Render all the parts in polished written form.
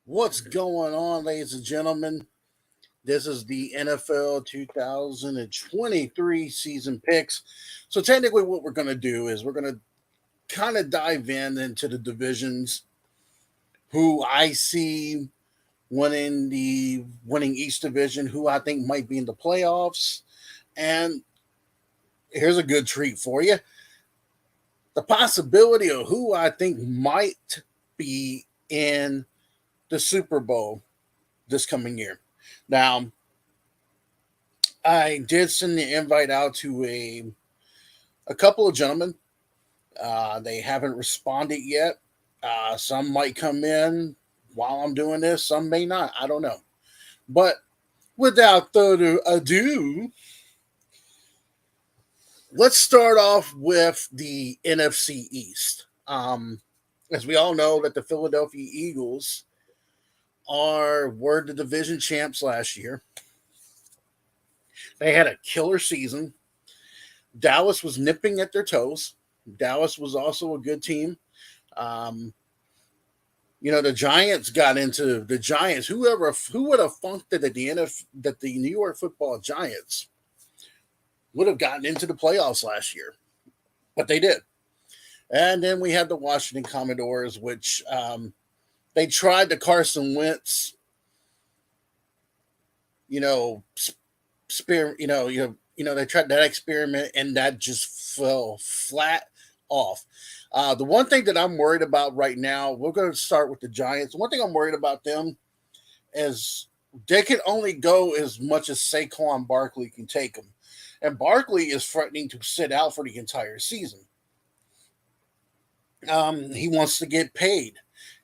What's going on, ladies and gentlemen? This is the NFL 2023 season picks. So, technically, what we're going to do is we're going to kind of dive into the divisions, who I see winning each division, who I think might be in the playoffs. And here's a good treat for you: the possibility of who I think might be in the Super Bowl this coming year. Now, I did send the invite out to a couple of gentlemen. They haven't responded yet. Some might come in while I'm doing this. Some may not. I don't know. But without further ado, let's start off with the NFC East. As we all know, that the Philadelphia Eagles were the division champs last year. They had a killer season. Dallas was nipping at their toes. Dallas was also a good team. The Giants got into the Giants. Who would have funked that the New York Football Giants would have gotten into the playoffs last year, but they did. And then we had the Washington Commodores, which they tried the Carson Wentz, they tried that experiment, and that just fell flat off. The one thing that I'm worried about right now, we're going to start with the Giants. One thing I'm worried about them is they can only go as much as Saquon Barkley can take them. And Barkley is threatening to sit out for the entire season. He wants to get paid.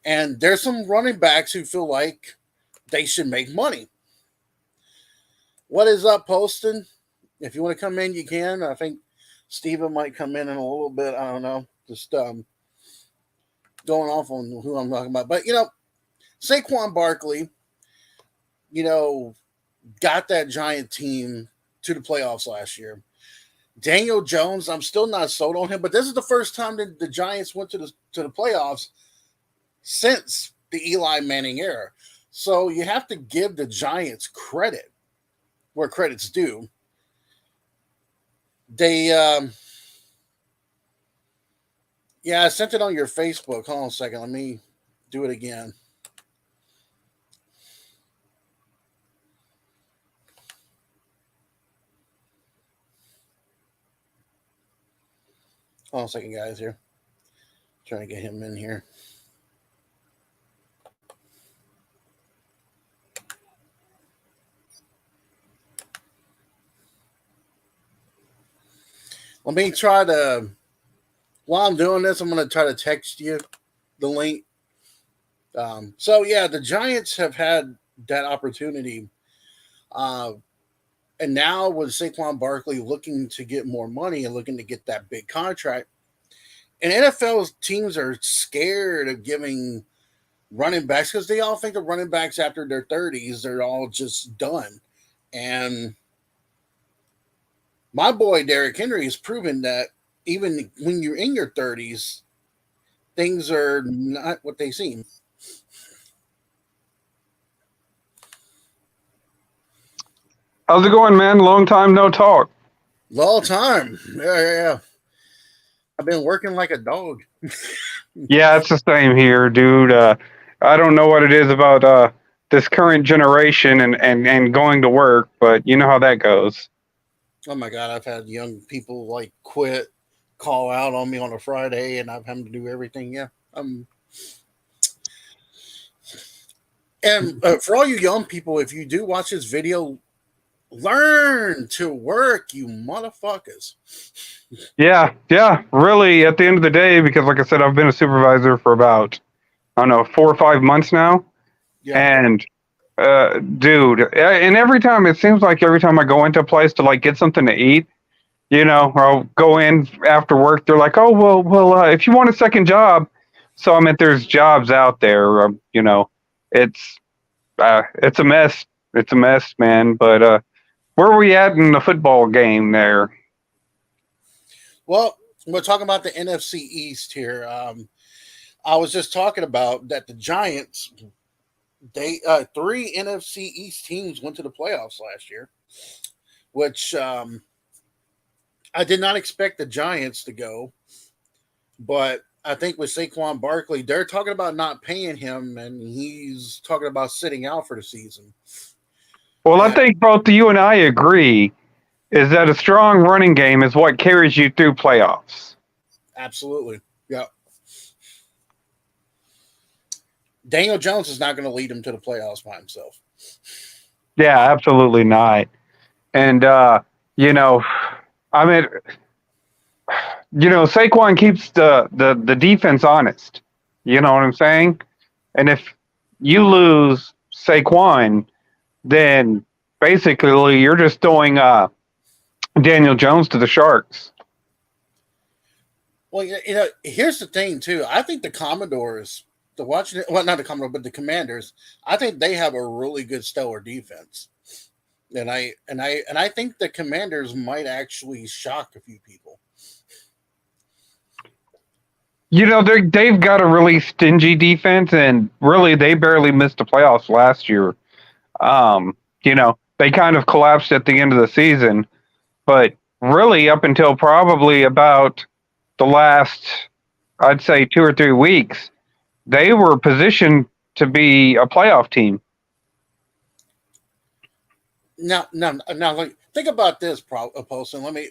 And there's some running backs who feel like they should make money. What is up, Poston? If you want to come in, you can. I think Steven might come in a little bit. I don't know. Just going off on who I'm talking about. But, Saquon Barkley, got that Giant team to the playoffs last year. Daniel Jones, I'm still not sold on him, but this is the first time that the Giants went to the playoffs since the Eli Manning era. So you have to give the Giants credit where credit's due. I sent it on your Facebook. Hold on a second. Let me do it again. Hold on a second, guys, here. Trying to get him in here. Let me try to, while I'm doing this, I'm going to try to text you the link. The Giants have had that opportunity. And now with Saquon Barkley looking to get more money and looking to get that big contract, and NFL teams are scared of giving running backs because they all think the running backs after their 30s, they're all just done. And my boy Derrick Henry has proven that even when you're in your 30s, things are not what they seem. How's it going, man? Long time no talk. Long time. Yeah. I've been working like a dog. Yeah, it's the same here, dude. I don't know what it is about this current generation and going to work, but you know how that goes. Oh my God, I've had young people like quit, call out on me on a Friday, and I've had to do everything. Yeah. And for all you young people, if you do watch this video, learn to work, you motherfuckers. Yeah, really, at the end of the day, because like I said, I've been a supervisor for about, 4 or 5 months now. Yeah. And dude, and it seems like every time I go into a place to like get something to eat, or I'll go in after work, they're like, oh, well, if you want a second job. So, there's jobs out there, it's it's a mess. It's a mess, man. But where are we at in the football game there? Well, we're talking about the NFC East here. I was just talking about that the Giants, they three NFC East teams went to the playoffs last year, which I did not expect the Giants to go, but I think with Saquon Barkley, they're talking about not paying him, and he's talking about sitting out for the season. Well, I And think both you and I agree is that a strong running game is what carries you through playoffs. absolutely, yeah. Daniel Jones is not going to lead him to the playoffs by himself. Yeah, absolutely not. And you know, I mean, Saquon keeps the defense honest. You know what I'm saying? And if you lose Saquon, then basically you're just throwing Daniel Jones to the Sharks. Well, here's the thing too. I think the Commodores, the Washington, well, not the Commodore, but the Commanders. I think they have a really good stellar defense, and I think the Commanders might actually shock a few people. They've got a really stingy defense, and really they barely missed the playoffs last year. They kind of collapsed at the end of the season, but really up until probably about the last, I'd say 2 or 3 weeks, they were positioned to be a playoff team. Now, like, think about this, Poston. Let me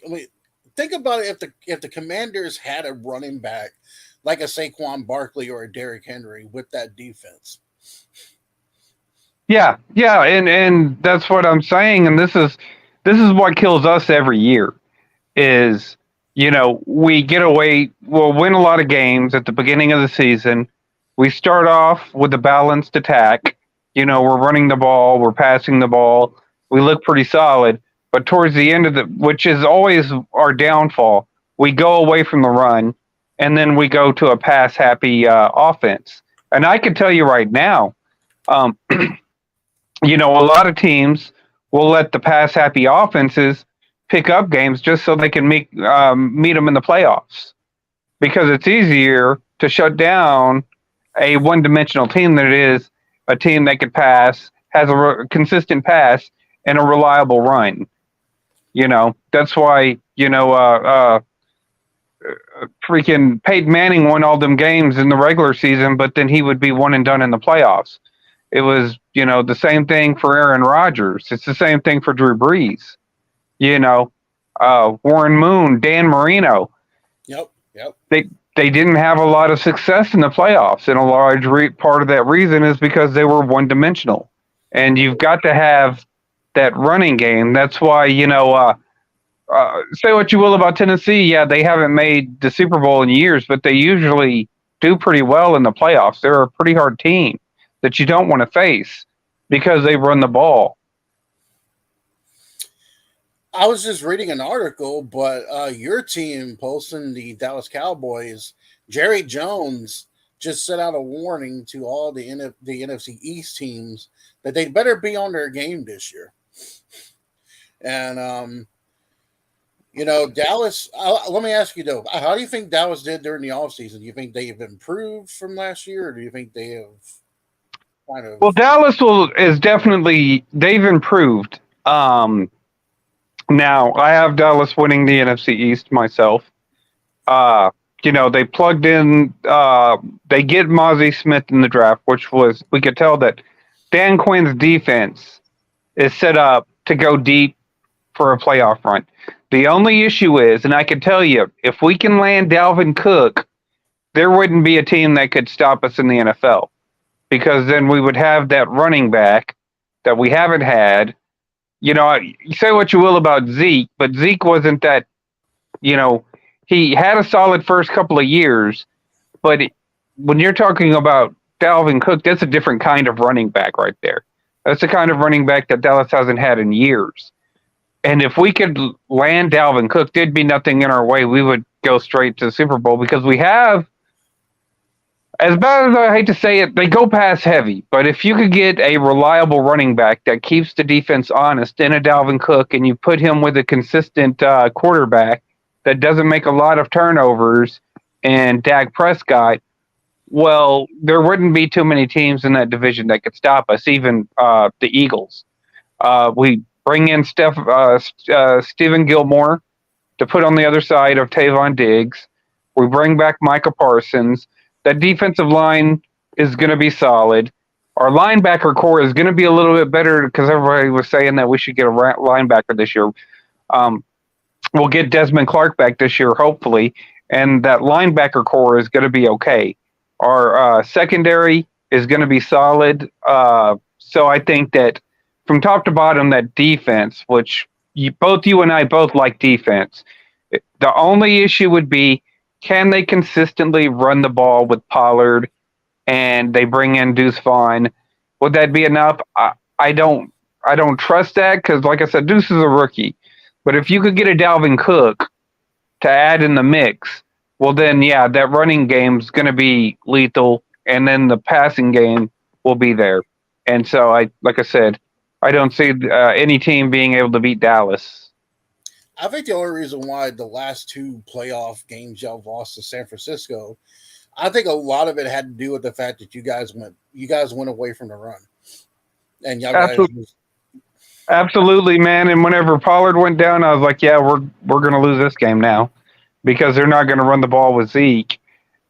think about it. If the Commanders had a running back like a Saquon Barkley or a Derrick Henry with that defense. Yeah, and that's what I'm saying. And this is what kills us every year. Is we get away. We'll win a lot of games at the beginning of the season. We start off with a balanced attack. We're running the ball, we're passing the ball. We look pretty solid. But towards the end of which is always our downfall, we go away from the run, and then we go to a pass-happy offense. And I can tell you right now, a lot of teams will let the pass-happy offenses pick up games just so they can meet them in the playoffs, because it's easier to shut down a one-dimensional team than it is a team that could pass, has a consistent pass, and a reliable run. That's why freaking Peyton Manning won all them games in the regular season, but then he would be one and done in the playoffs. It was, the same thing for Aaron Rodgers. It's the same thing for Drew Brees. Warren Moon, Dan Marino. Yep. They didn't have a lot of success in the playoffs, and a large part of that reason is because they were one-dimensional. And you've got to have that running game. That's why, say what you will about Tennessee. Yeah, they haven't made the Super Bowl in years, but they usually do pretty well in the playoffs. They're a pretty hard team that you don't want to face because they run the ball. I was just reading an article, but your team, Polson, the Dallas Cowboys, Jerry Jones just set out a warning to all the NFC East teams that they better be on their game this year. And Dallas. Let me ask you though, how do you think Dallas did during the offseason? Do you think they've improved from last year, or do you think they have kind of? Well, Dallas is definitely they've improved. Now, I have Dallas winning the NFC East myself. They plugged in, they get Mozzie Smith in the draft, we could tell that Dan Quinn's defense is set up to go deep for a playoff run. The only issue is, and I can tell you, if we can land Dalvin Cook, there wouldn't be a team that could stop us in the NFL, because then we would have that running back that we haven't had. You say what you will about Zeke, but Zeke wasn't that, he had a solid first couple of years, but when you're talking about Dalvin Cook, that's a different kind of running back right there. That's the kind of running back that Dallas hasn't had in years. And if we could land Dalvin Cook, there'd be nothing in our way. We would go straight to the Super Bowl, because we have as bad as I hate to say it, they go pass heavy. But if you could get a reliable running back that keeps the defense honest in a Dalvin Cook, and you put him with a consistent quarterback that doesn't make a lot of turnovers, and Dak Prescott, well, there wouldn't be too many teams in that division that could stop us, even the Eagles. We bring in Stephen Gilmore to put on the other side of Tavon Diggs. We bring back Micah Parsons. That defensive line is going to be solid. Our linebacker core is going to be a little bit better because everybody was saying that we should get a linebacker this year. We'll get Desmond Clark back this year, hopefully, and that linebacker core is going to be okay. Our secondary is going to be solid. So I think that from top to bottom, that defense, which you and I both like defense, the only issue would be, can they consistently run the ball with Pollard and they bring in Deuce Vaughn? Would that be enough? I don't trust that because, like I said, Deuce is a rookie. But if you could get a Dalvin Cook to add in the mix, well, then, yeah, that running game's going to be lethal, and then the passing game will be there. And so, like I said, I don't see any team being able to beat Dallas. I think the only reason why the last two playoff games y'all lost to San Francisco, I think a lot of it had to do with the fact that you guys went away from the run, and y'all Absolutely, man. And whenever Pollard went down, I was like, yeah, we're going to lose this game now because they're not going to run the ball with Zeke.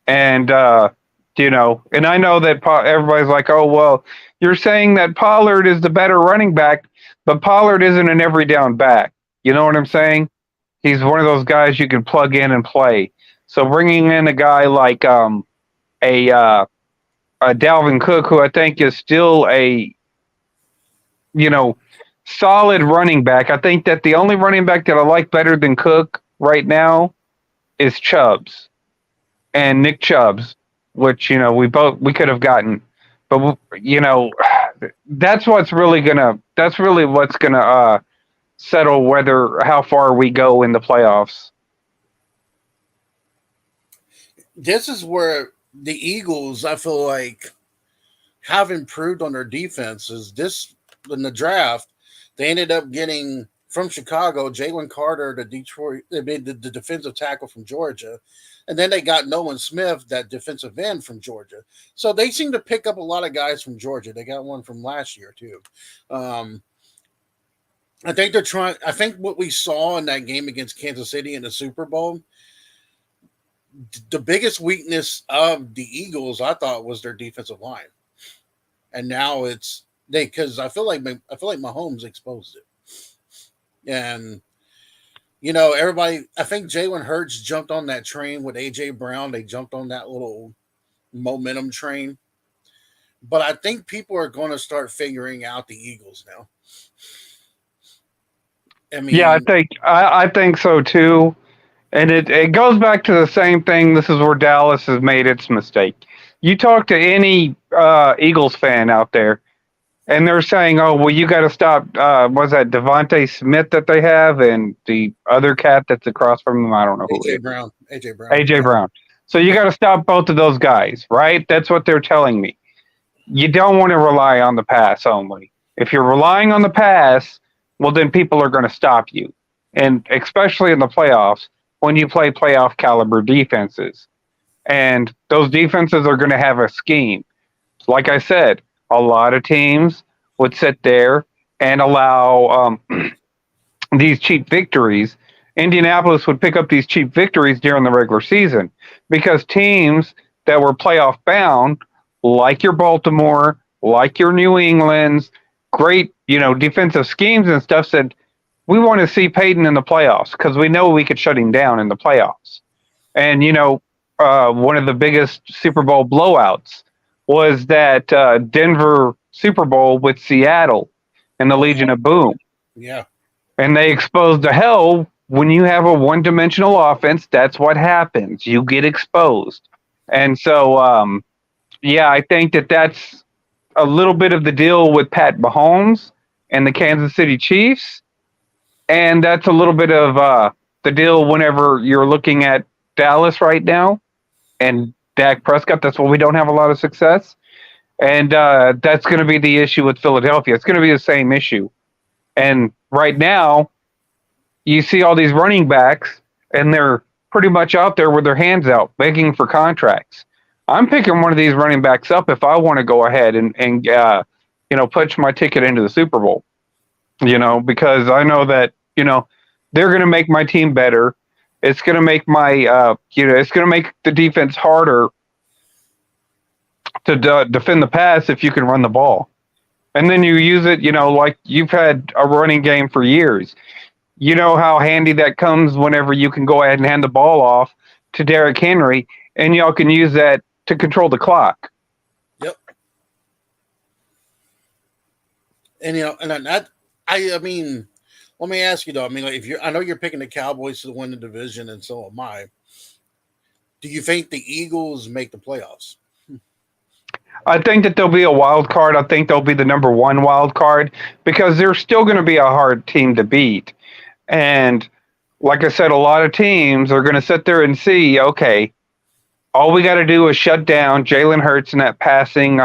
And, and I know that everybody's like, oh, well, you're saying that Pollard is the better running back, but Pollard isn't an every down back. You know what I'm saying? He's one of those guys you can plug in and play. So bringing in a guy like a Dalvin Cook, who I think is still a solid running back. I think that the only running back that I like better than Cook right now is Chubbs and Nick Chubbs, which we could have gotten, but that's what's really gonna settle how far we go in the playoffs. This is where the Eagles, I feel like, have improved on their defenses. In the draft, they ended up getting from Chicago Jalen Carter, the defensive tackle from Georgia, and then they got Nolan Smith, that defensive end from Georgia. So they seem to pick up a lot of guys from Georgia. They got one from last year too. I think they're trying. I think what we saw in that game against Kansas City in the Super Bowl, the biggest weakness of the Eagles, I thought, was their defensive line, and now because I feel like Mahomes exposed it, and everybody. I think Jalen Hurts jumped on that train with AJ Brown. They jumped on that little momentum train, but I think people are going to start figuring out the Eagles now. Yeah, I think so too, and it goes back to the same thing. This is where Dallas has made its mistake. You talk to any Eagles fan out there, and they're saying, "Oh, well, you got to stop." Was that Devontae Smith that they have, and the other cat that's across from them? I don't know who it is. AJ Brown. So you got to stop both of those guys, right? That's what they're telling me. You don't want to rely on the pass only. If you're relying on the pass, well, then people are going to stop you. And especially in the playoffs, when you play playoff caliber defenses. And those defenses are going to have a scheme. Like I said, a lot of teams would sit there and allow these cheap victories. Indianapolis would pick up these cheap victories during the regular season because teams that were playoff bound, like your Baltimore, like your New England's, great, defensive schemes and stuff, said, we want to see Peyton in the playoffs because we know we could shut him down in the playoffs. And, one of the biggest Super Bowl blowouts was that Denver Super Bowl with Seattle and the Legion of Boom. Yeah. And they exposed the hell. When you have a one-dimensional offense, that's what happens. You get exposed. And so, I think that's a little bit of the deal with Pat Mahomes and the Kansas City Chiefs. And that's a little bit of the deal whenever you're looking at Dallas right now. And Dak Prescott. That's why we don't have a lot of success. And that's going to be the issue with Philadelphia. It's going to be the same issue. And right now, you see all these running backs, and they're pretty much out there with their hands out, begging for contracts. I'm picking one of these running backs up if I want to go ahead and punch my ticket into the Super Bowl. Because I know that they're going to make my team better. It's going to make it's going to make the defense harder to defend the pass if you can run the ball. And then you use it, like you've had a running game for years. You know how handy that comes whenever you can go ahead and hand the ball off to Derrick Henry, and y'all can use that to control the clock. Yep. And I mean, let me ask you though. I mean, like, I know you're picking the Cowboys to win the division, and so am I. Do you think the Eagles make the playoffs? I think that there'll be a wild card. I think they'll be the number one wild card because they're still going to be a hard team to beat. And like I said, a lot of teams are going to sit there and see, okay, all we got to do is shut down Jalen Hurts in that passing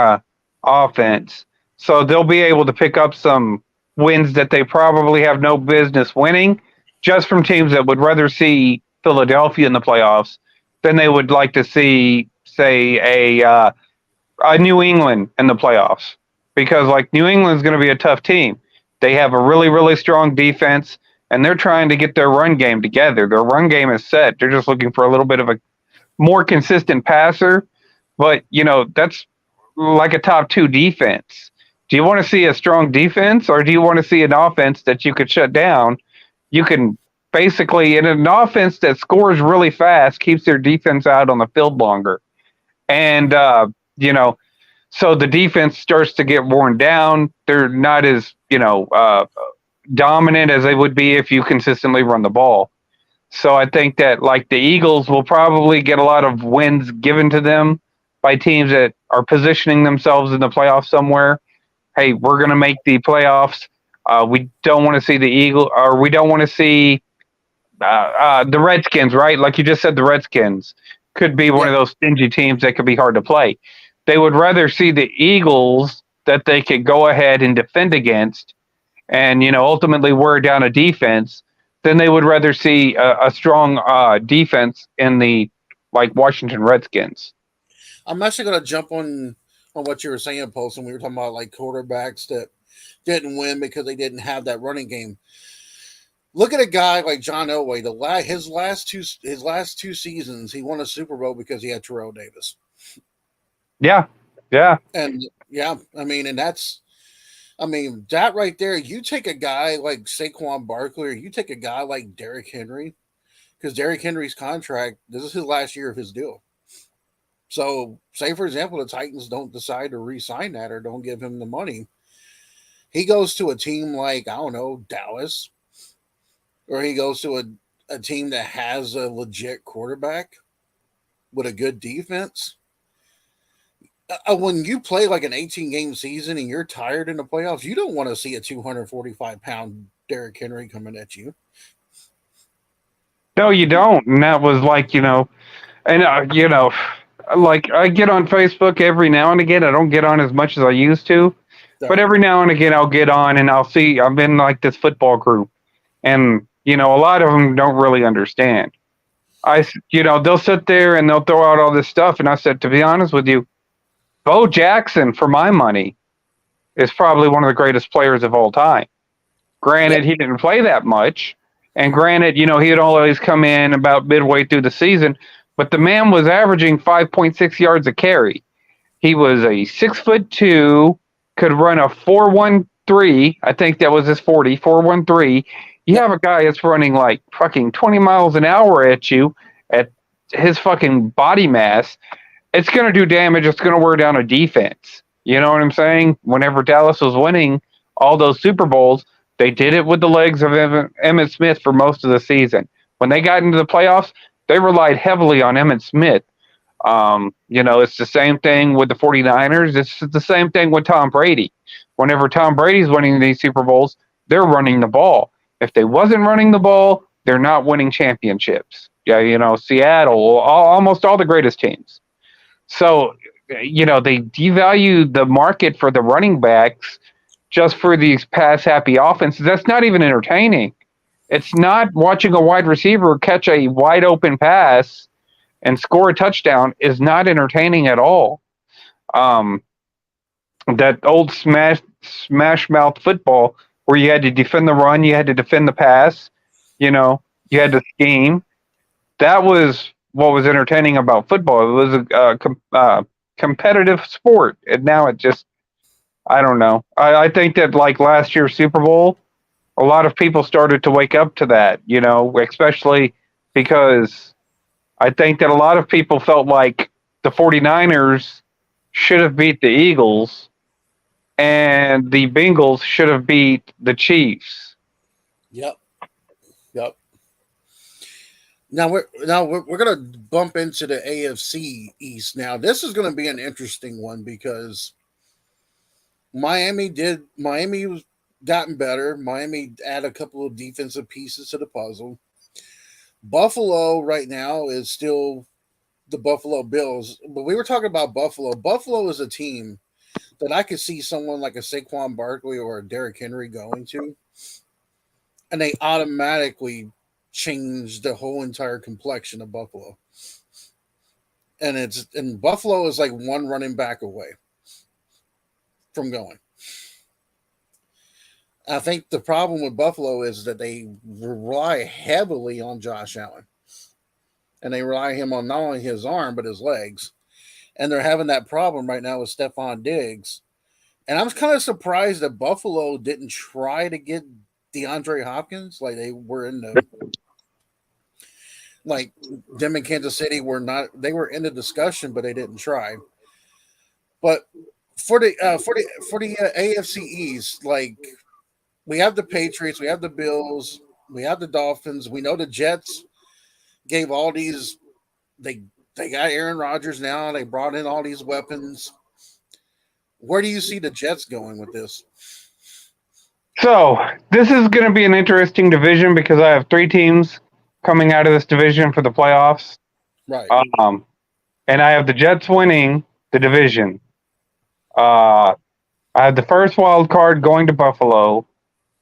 offense. So they'll be able to pick up some wins that they probably have no business winning just from teams that would rather see Philadelphia in the playoffs than they would like to see, say, a New England in the playoffs. Because, like, New England's going to be a tough team. They have a really, really strong defense, and they're trying to get their run game together. Their run game is set. They're just looking for a little bit of a more consistent passer. But, that's like a top two defense. Do you want to see a strong defense, or do you want to see an offense that you could shut down? You can basically, in an offense that scores really fast, keeps their defense out on the field longer. And, so the defense starts to get worn down. They're not as, dominant as they would be if you consistently run the ball. So I think that, like, the Eagles will probably get a lot of wins given to them by teams that are positioning themselves in the playoffs somewhere. Hey, we're going to make the playoffs. We don't want to see the Eagle, or we don't want to see the Redskins, right? Like you just said, the Redskins could be one of those stingy teams that could be hard to play. They would rather see the Eagles that they could go ahead and defend against and, ultimately wear down a defense than they would rather see a strong defense in the, like, Washington Redskins. I'm actually going to jump on what you were saying, Post, and we were talking about, like, quarterbacks that didn't win because they didn't have that running game. Look at a guy like John Elway. His last two seasons, he won a Super Bowl because he had Terrell Davis. Yeah. And that right there, you take a guy like Saquon Barkley, or you take a guy like Derrick Henry, because Derrick Henry's contract, this is his last year of his deal. So, say, for example, the Titans don't decide to re-sign that or don't give him the money. He goes to a team like, I don't know, Dallas, or he goes to a team that has a legit quarterback with a good defense. When you play like an 18-game season and you're tired in the playoffs, you don't want to see a 245-pound Derrick Henry coming at you. No, you don't. And that was like, like, I get on Facebook every now and again. I don't get on as much as I used to. But every now and again, I'll get on and I'll see, I'm in like this football group. And, a lot of them don't really understand. They'll sit there and they'll throw out all this stuff. And I said, to be honest with you, Bo Jackson, for my money, is probably one of the greatest players of all time. Granted, he didn't play that much. And granted, he'd always come in about midway through the season. But the man was averaging 5.6 yards a carry. He was a 6'2", could run a 4.13. I think that was his 40, 4.13. You have a guy that's running like fucking 20 miles an hour at you at his fucking body mass. It's going to do damage. It's going to wear down a defense. You know what I'm saying? Whenever Dallas was winning all those Super Bowls, they did it with the legs of Emmitt Smith for most of the season. When they got into the playoffs, they relied heavily on Emmitt Smith. It's the same thing with the 49ers. It's the same thing with Tom Brady. Whenever Tom Brady's winning these Super Bowls, they're running the ball. If they wasn't running the ball, they're not winning championships. Yeah, Seattle, almost all the greatest teams. So, they devalue the market for the running backs just for these pass happy offenses. That's not even entertaining. It's not watching a wide receiver catch a wide open pass and score a touchdown is not entertaining at all. Um, that old smash mouth football where you had to defend the run, you had to defend the pass, you had to scheme. That was what was entertaining about football. It was a competitive sport, and now it just I don't know. I think that like last year's Super Bowl, a lot of people started to wake up to that, especially because I think that a lot of people felt like the 49ers should have beat the Eagles and the Bengals should have beat the Chiefs. Yep. Yep. Now we're gonna bump into the AFC East. Now this is gonna be an interesting one because Miami was gotten better. Miami add a couple of defensive pieces to the puzzle. Buffalo right now is still the Buffalo Bills, but we were talking about Buffalo. Buffalo is a team that I could see someone like a Saquon Barkley or a Derrick Henry going to, and they automatically change the whole entire complexion of Buffalo. And Buffalo is like one running back away from going. I think the problem with Buffalo is that they rely heavily on Josh Allen, and they rely him on not only his arm but his legs. And they're having that problem right now with Stephon Diggs. And I was kind of surprised that Buffalo didn't try to get DeAndre Hopkins like they were in the like them in Kansas City were not they were in the discussion, but they didn't try. But for the AFC East, like we have the Patriots, we have the Bills, we have the Dolphins. We know the Jets gave all these they they got Aaron Rodgers now. They brought in all these weapons. Where do you see the Jets going with this? So this is going to be an interesting division because I have three teams coming out of this division for the playoffs. Right. Um, and I have the Jets winning the division. Uh, I have the first wild card going to Buffalo,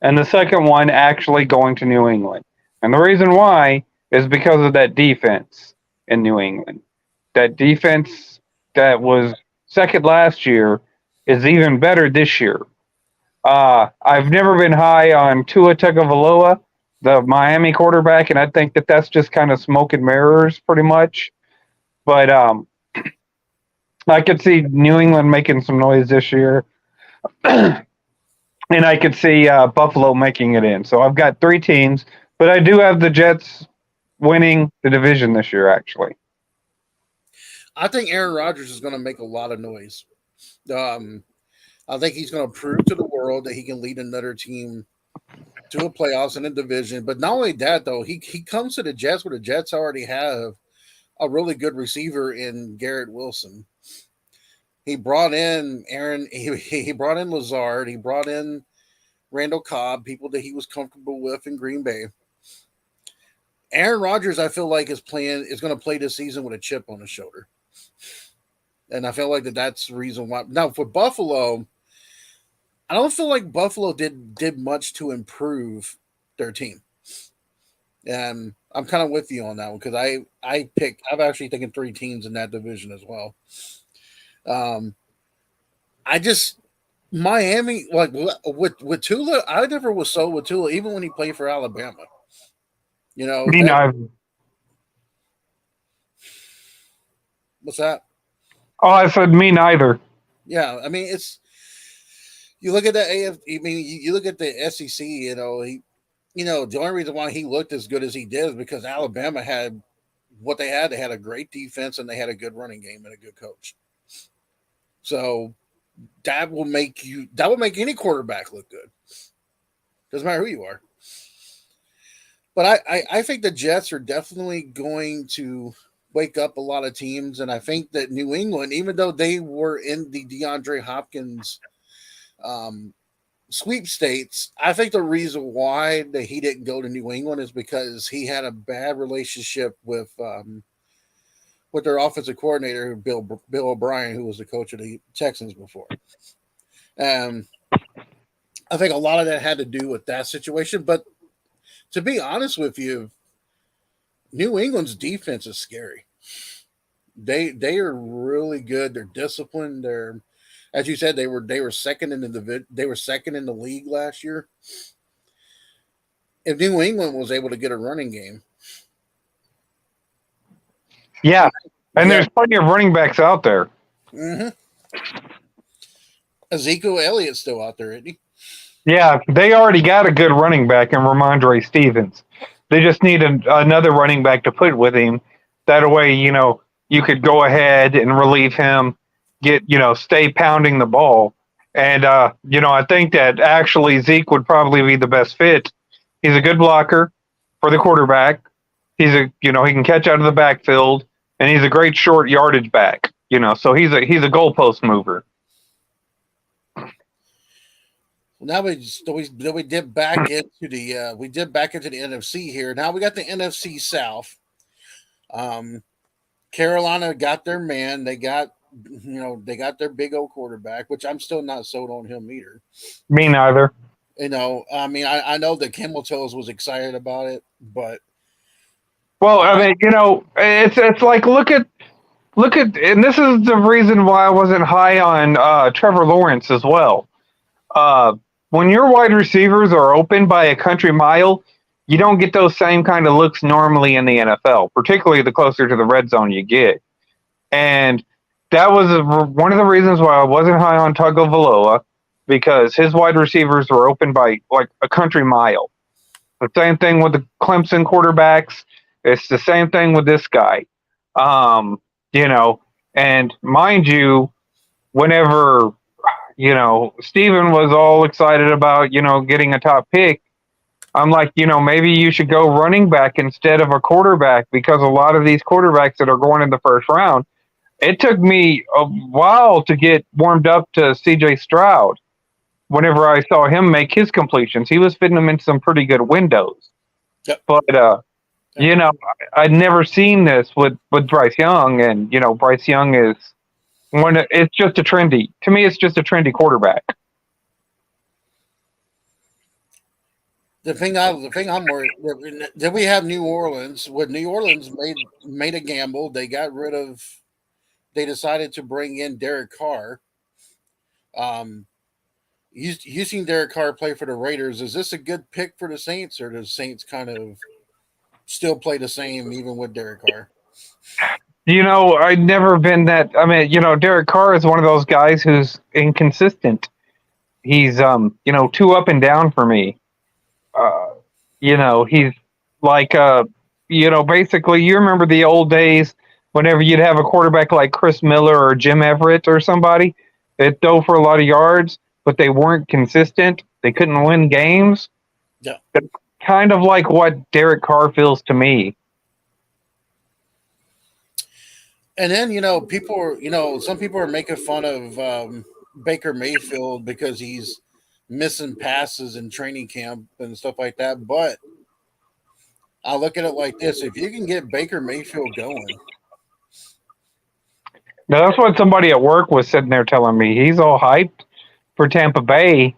and the second one actually going to New England. And the reason why is because of that defense in New England. That defense that was second last year is even better this year. I've never been high on Tua Tagovailoa, the Miami quarterback, and I think that that's just kind of smoke and mirrors pretty much. But I could see New England making some noise this year, and I could see Buffalo making it in. So I've got three teams, but I do have the Jets winning the division this year, actually. I think Aaron Rodgers is going to make a lot of noise. Um, I think he's going to prove to the world that he can lead another team to a playoffs in a division. But not only that, though, he comes to the Jets where the Jets already have a really good receiver in Garrett Wilson. He brought in Aaron. He brought in Lazard. He brought in Randall Cobb, people that he was comfortable with in Green Bay. Aaron Rodgers, I feel like is going to play this season with a chip on his shoulder, and I feel like that's the reason why. Now for Buffalo, I don't feel like Buffalo did much to improve their team. And I'm kind of with you on that one because I've actually taken three teams in that division as well. Um, I just Miami like with Tula, I never was sold with Tula even when he played for Alabama. You know You that know, what's that? oh, I said me neither. Yeah, I mean it's you look at the AF. I mean you look at the SEC. The only reason why he looked as good as he did is because Alabama had what they had. They had a great defense and they had a good running game and a good coach. So that will make any quarterback look good. Doesn't matter who you are. But I think the Jets are definitely going to wake up a lot of teams, and I think that New England, even though they were in the DeAndre Hopkins um, sweepstakes, I think the reason why that he didn't go to New England is because he had a bad relationship with their offensive coordinator, Bill O'Brien, who was the coach of the Texans before. Um, I think a lot of that had to do with that situation. But to be honest with you, New England's defense is scary. They are really good. They're disciplined. They're, as you said, they were second in they were second in the league last year. If New England was able to get a running game, Yeah, and yeah, there's plenty of running backs out there. mm-hmm. Ezekiel Elliott's still out there, isn't he? Yeah, they already got a good running back in Ramondre Stevens. They just need another running back to put with him. That way, you could go ahead and relieve him, stay pounding the ball. And, I think that actually Zeke would probably be the best fit. He's a good blocker for the quarterback. He can catch out of the backfield, and he's a great short yardage back. So he's a goalpost mover. Now we dip back into the NFC here. Now we got the NFC South. Carolina got their man. They got their big old quarterback, which I'm still not sold on him either. Me neither. I know that Camel Toes was excited about it, but well, it's like look at, and this is the reason why I wasn't high on Trevor Lawrence as well. When your wide receivers are open by a country mile, you don't get those same kind of looks normally in the NFL, particularly the closer to the red zone you get. And that was one of the reasons why I wasn't high on Tagovailoa, because his wide receivers were open by like a country mile. The same thing with the Clemson quarterbacks. It's the same thing with this guy. And mind you, whenever Steven was all excited about, getting a top pick, I'm like, maybe you should go running back instead of a quarterback, because a lot of these quarterbacks that are going in the first round, it took me a while to get warmed up to CJ Stroud. Whenever I saw him make his completions, he was fitting them into some pretty good windows. Yep. But, I'd never seen this with Bryce Young, and, Bryce Young is it's just a trendy quarterback. the thing I'm worried, then we have New Orleans. When New Orleans made a gamble, they decided to bring in Derek Carr. You seen Derek Carr play for the Raiders. Is this a good pick for the Saints, or does Saints kind of still play the same even with Derek Carr? I've never been that. Derek Carr is one of those guys who's inconsistent. He's, too up and down for me. He's like, basically, you remember the old days whenever you'd have a quarterback like Chris Miller or Jim Everett or somebody that throw for a lot of yards, but they weren't consistent. They couldn't win games. Yeah. That's kind of like what Derek Carr feels to me. And then, some people are making fun of Baker Mayfield because he's missing passes in training camp and stuff like that. But I look at it like this: if you can get Baker Mayfield going. Now, that's what somebody at work was sitting there telling me. He's all hyped for Tampa Bay,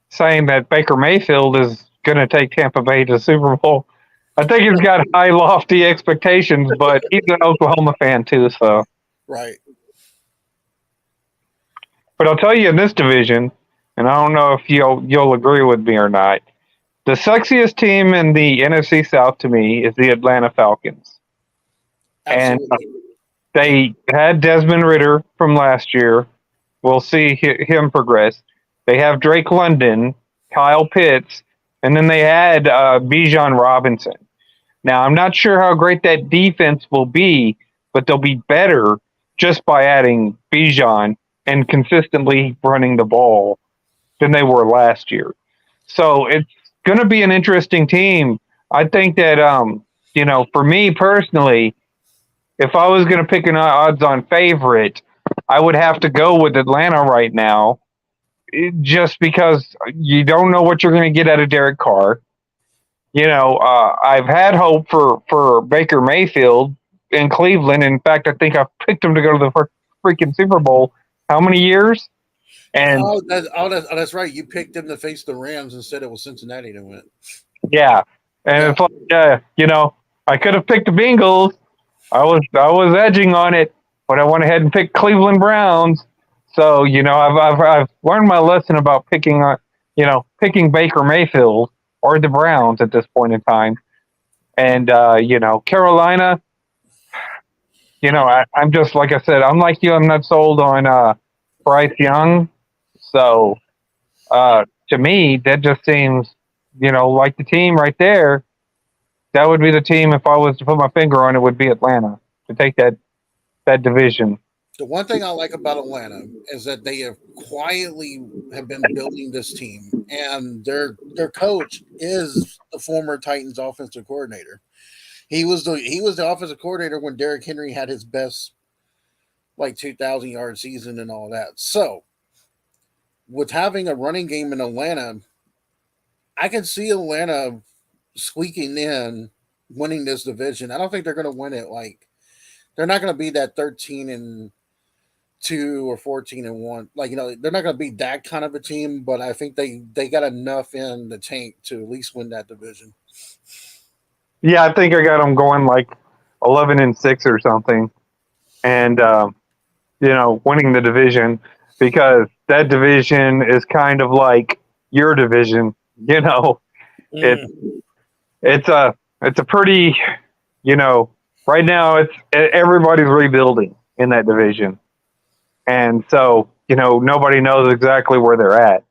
saying that Baker Mayfield is going to take Tampa Bay to the Super Bowl. I think he's got high, lofty expectations, but he's an Oklahoma fan too, so. Right. But I'll tell you, in this division, and I don't know if you'll agree with me or not, the sexiest team in the NFC South to me is the Atlanta Falcons. Absolutely. And they had Desmond Ridder from last year. We'll see him progress. They have Drake London, Kyle Pitts, and then they had Bijan Robinson. Now, I'm not sure how great that defense will be, but they'll be better just by adding Bijan and consistently running the ball than they were last year. So it's going to be an interesting team. I think that, for me personally, if I was going to pick an odds-on favorite, I would have to go with Atlanta right now, just because you don't know what you're going to get out of Derek Carr. I've had hope for Baker Mayfield in Cleveland. In fact, I think I picked them to go to the freaking Super Bowl. How many years? And that's right. You picked them to face the Rams and said it was Cincinnati that went. yeah, and it's like, I could have picked the Bengals. I was edging on it, but I went ahead and picked Cleveland Browns. So I've learned my lesson about picking Baker Mayfield or the Browns at this point in time. And Carolina, I'm just like I said, I'm like you. I'm not sold on Bryce Young. So to me, that just seems like the team right there. That would be the team if I was to put my finger on it. Would be Atlanta to take that division. The one thing I like about Atlanta is that they have quietly have been building this team, and their coach is the former Titans offensive coordinator. He was the offensive coordinator when Derrick Henry had his best 2,000-yard season and all that. So with having a running game in Atlanta, I can see Atlanta squeaking in, winning this division. I don't think they're going to win it they're not going to be that 13-2 or 14-1. They're not going to be that kind of a team, but I think they got enough in the tank to at least win that division. Yeah, I think I got them going 11-6 or something, and winning the division, because that division is kind of like your division. It's a pretty, right now everybody's rebuilding in that division, and so nobody knows exactly where they're at.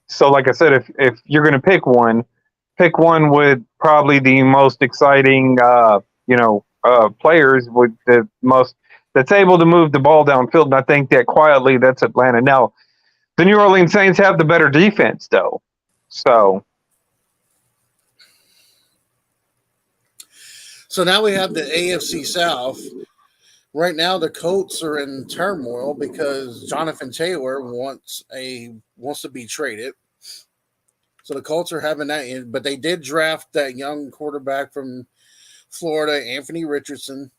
So like I said, if you're going to pick one with probably the most exciting players with the most that's able to move the ball downfield, and I think that quietly that's Atlanta. Now the New Orleans Saints have the better defense though, so now we have the AFC South. Right now, the Colts are in turmoil because Jonathan Taylor wants to be traded. So the Colts are having that in, but they did draft that young quarterback from Florida, Anthony Richardson,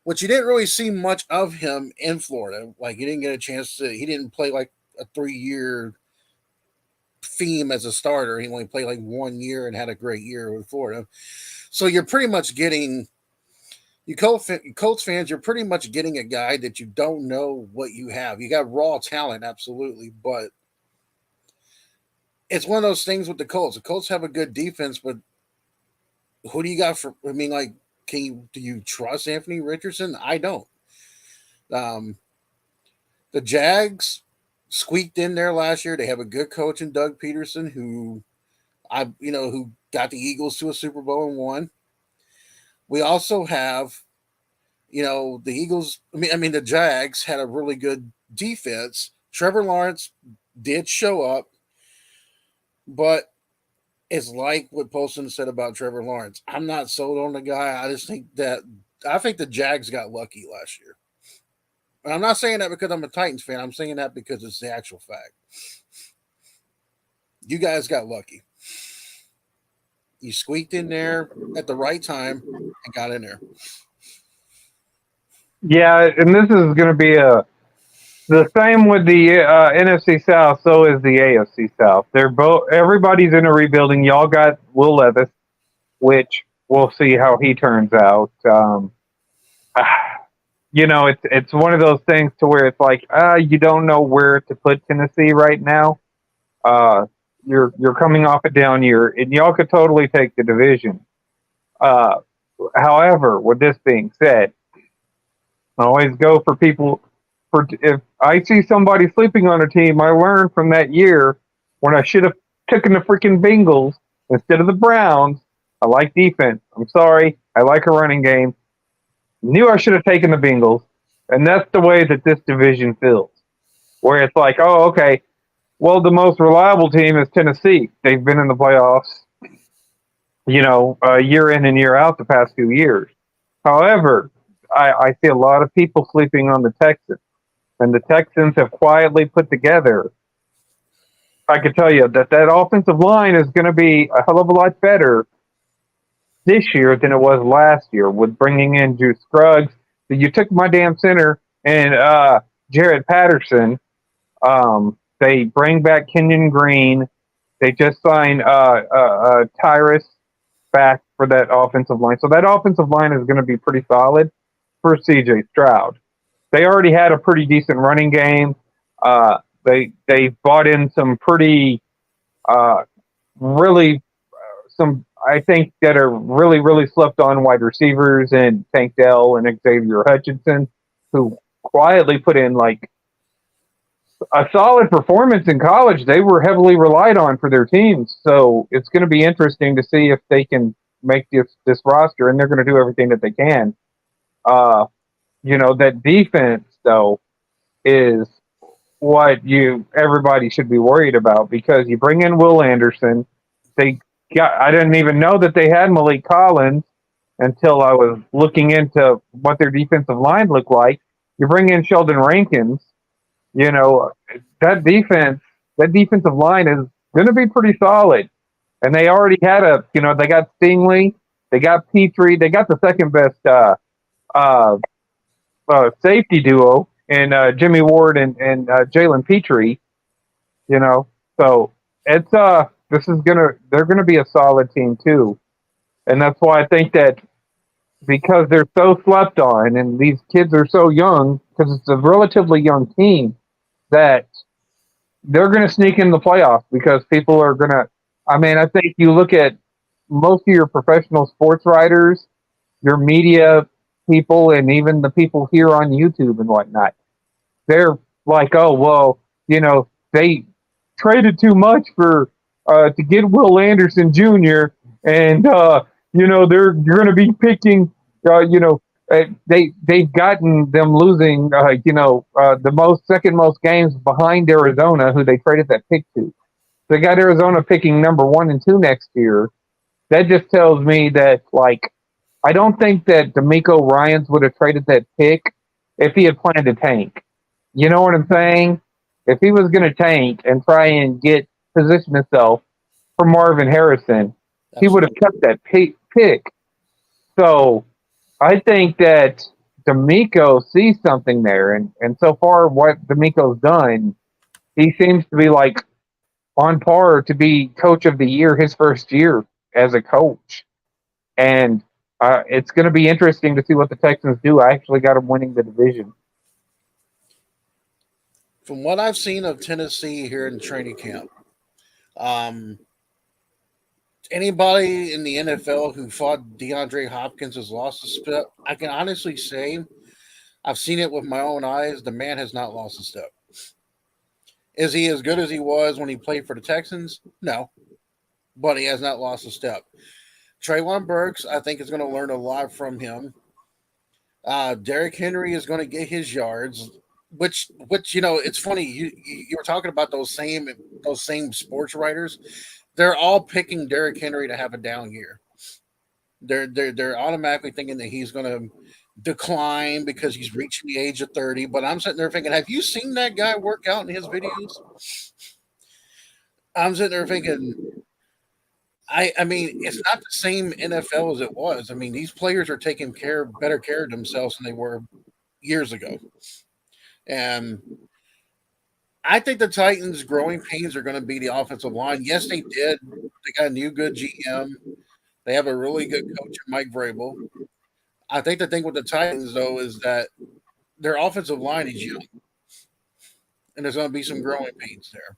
which you didn't really see much of him in Florida. He didn't get a chance to. He didn't play a 3-year theme as a starter. He only played 1 year and had a great year with Florida. So you're pretty much getting, you Colts fans, you're pretty much getting a guy that you don't know what you have. You got raw talent, absolutely, but it's one of those things with the Colts. The Colts have a good defense, but who do you got for? I mean, do you trust Anthony Richardson? I don't. The Jags squeaked in there last year. They have a good coach in Doug Peterson, who got the Eagles to a Super Bowl and won. We also have, the Eagles. The Jags had a really good defense. Trevor Lawrence did show up, but it's like what Poston said about Trevor Lawrence. I'm not sold on the guy. I think the Jags got lucky last year. And I'm not saying that because I'm a Titans fan. I'm saying that because it's the actual fact. You guys got lucky. You squeaked in there at the right time and got in there. Yeah, and this is going to be the same with the NFC South. So is the AFC South. Everybody's in a rebuilding. Y'all got Will Levis, which we'll see how he turns out. It's one of those things to where it's you don't know where to put Tennessee right now. You're coming off a down year, and y'all could totally take the division. However, with this being said, I always go for people. If I see somebody sleeping on a team, I learned from that year when I should have taken the freaking Bengals instead of the Browns. I like defense. I'm sorry. I like a running game. Knew I should have taken the Bengals, and that's the way that this division feels. Where it's oh, okay. Well, the most reliable team is Tennessee. They've been in the playoffs, year in and year out the past few years. However, I see a lot of people sleeping on the Texans, and the Texans have quietly put together. I can tell you that offensive line is going to be a hell of a lot better this year than it was last year with bringing in Drew Scruggs. You took my damn center and Jared Patterson. They bring back Kenyon Green. They just signed Tyrus back for that offensive line. So that offensive line is going to be pretty solid for CJ Stroud. They already had a pretty decent running game. They bought in some pretty really some I think that are really slept on wide receivers and Tank Dell and Xavier Hutchinson, who quietly put in like a solid performance in college. They were heavily relied on for their teams, so it's going to be interesting to see if they can make this roster, and they're going to do everything that they can. That defense though is what everybody should be worried about because you bring in Will Anderson. I didn't even know that they had Malik Collins until I was looking into what their defensive line looked like. You bring in Sheldon Rankins. That defensive line is going to be pretty solid. And they already had they got Stingley, they got Petrie, they got the second best safety duo in Jimmy Ward and Jalen Petrie. So it's they're gonna be a solid team too, and that's why I think that because they're so slept on and these kids are so young, because it's a relatively young team, that they're going to sneak in the playoffs because people are going to. I mean, I think you look at most of your professional sports writers, your media people, and even the people here on YouTube and whatnot. They're like, oh, well, they traded too much for to get Will Anderson Jr. and you're going to be picking. They've gotten them losing the second most games behind Arizona, who they traded that pick to. They got Arizona picking number 1 and 2 next year. That just tells me that I don't think that D'Amico Ryans would have traded that pick if he had planned to tank. You know what I'm saying? If he was going to tank and try and position himself for Marvin Harrison, he would have kept that pick. So I think that D'Amico sees something there, and so far what D'Amico's done, he seems to be on par to be coach of the year his first year as a coach. And it's going to be interesting to see what the Texans do. I actually got them winning the division. From what I've seen of Tennessee here in training camp, anybody in the NFL who fought DeAndre Hopkins has lost a step. I can honestly say I've seen it with my own eyes. The man has not lost a step. Is he as good as he was when he played for the Texans? No. But he has not lost a step. Treylon Burks, I think, is going to learn a lot from him. Derrick Henry is going to get his yards, which it's funny. You were talking about those same sports writers. They're all picking Derrick Henry to have a down year. They're automatically thinking that he's going to decline because he's reaching the age of 30. But I'm sitting there thinking, have you seen that guy work out in his videos? I'm sitting there thinking, I mean, it's not the same NFL as it was. I mean, these players are taking better care of themselves than they were years ago. And I think the Titans' growing pains are going to be the offensive line. Yes, they did. They got a new good GM. They have a really good coach, Mike Vrabel. I think the thing with the Titans, though, is that their offensive line is young. And there's going to be some growing pains there.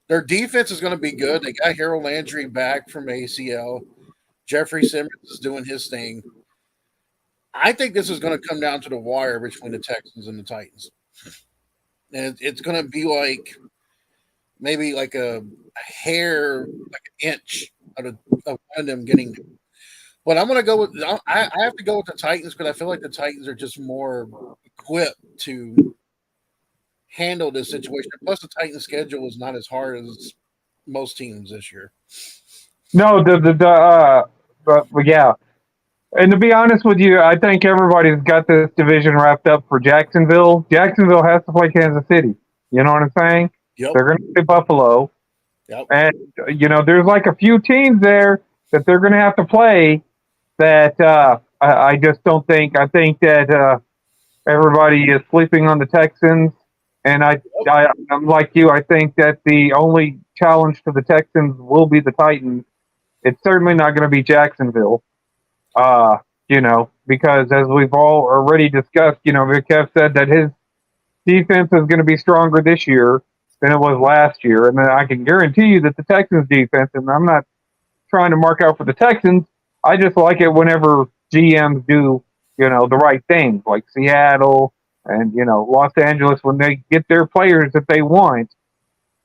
Their defense is going to be good. They got Harold Landry back from ACL. Jeffrey Simmons is doing his thing. I think this is going to come down to the wire between the Texans and the Titans. And it's going to be maybe like a hair, like an inch of one of them getting. But I'm going to go with I have to go with the Titans because I feel like the Titans are just more equipped to handle this situation. Plus, the Titans' schedule is not as hard as most teams this year. No, but yeah. And to be honest with you, I think everybody's got this division wrapped up for Jacksonville. Jacksonville has to play Kansas City. You know what I'm saying? Yep. They're going to play Buffalo. Yep. And, there's a few teams there that they're going to have to play that I just don't think. I think that everybody is sleeping on the Texans, and I'm like you. I think that the only challenge to the Texans will be the Titans. It's certainly not going to be Jacksonville. Uh, because as we've all already discussed, Kev said that his defense is going to be stronger this year than it was last year, and then I can guarantee you that the Texans defense, and I'm not trying to mark out for the Texans. I just like it whenever GMs do, the right things, like Seattle and Los Angeles, when they get their players that they want,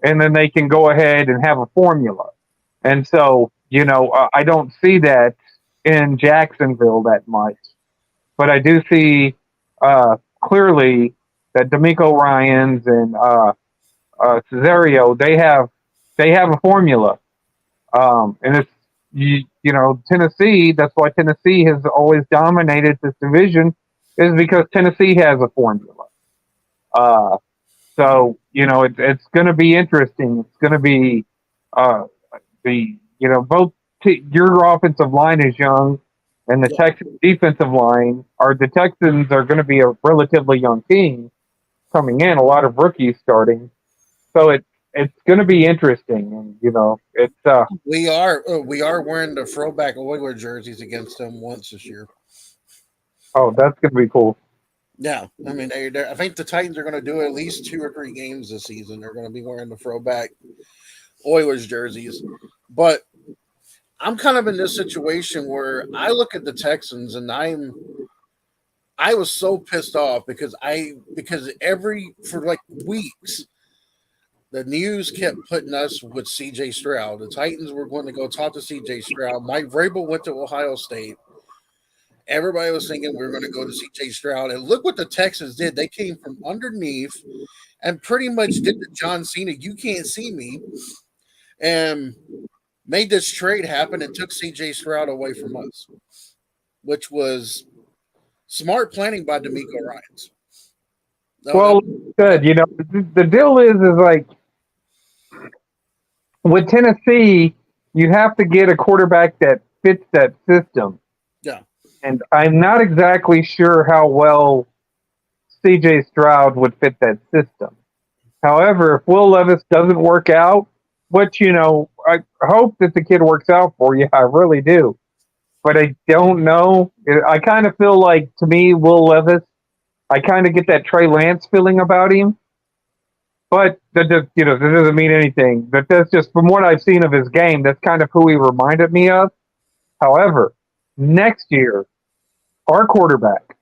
and then they can go ahead and have a formula. And so, I don't see that in Jacksonville that much, but I do see clearly that D'Amico Ryans and Cesario, they have a formula, and it's Tennessee. That's why Tennessee has always dominated this division, is because Tennessee has a formula. So it's going to be interesting. It's going to be both your offensive line is young, and the Texans defensive line the Texans are going to be a relatively young team coming in. A lot of rookies starting, so it's going to be interesting, and it's we are wearing the throwback Oilers jerseys against them once this year. Oh, that's going to be cool. Yeah, I mean, I think the Titans are going to do at least 2 or 3 games this season. They're going to be wearing the throwback Oilers jerseys, but I'm kind of in this situation where I look at the Texans and I was so pissed off because for like weeks the news kept putting us with CJ Stroud. The Titans were going to go talk to CJ Stroud. Mike Vrabel went to Ohio State. Everybody was thinking we were going to go to CJ Stroud. And look what the Texans did. They came from underneath and pretty much did the John Cena, you can't see me, and made this trade happen and took CJ Stroud away from us, which was smart planning by D'Amico Ryans. Well, good. The deal is like with Tennessee, you have to get a quarterback that fits that system. Yeah. And I'm not exactly sure how well CJ Stroud would fit that system. However, if Will Levis doesn't work out, which, I hope that the kid works out for you, I really do. But I don't know. I kind of feel like, to me, Will Levis, I kind of get that Trey Lance feeling about him. But that doesn't mean anything. But that's just, from what I've seen of his game, that's kind of who he reminded me of. However, next year, our quarterback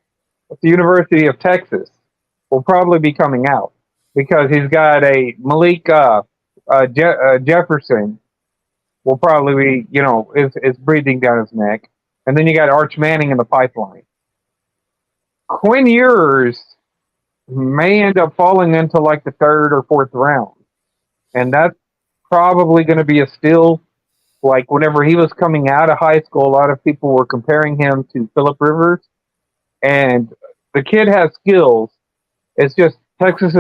at the University of Texas will probably be coming out because he's got a Malik Jefferson will probably be, is breathing down his neck. And then you got Arch Manning in the pipeline. Quinn Ewers may end up falling into like the 3rd or 4th round. And that's probably going to be a steal. Like whenever he was coming out of high school, a lot of people were comparing him to Phillip Rivers. And the kid has skills. It's just Texas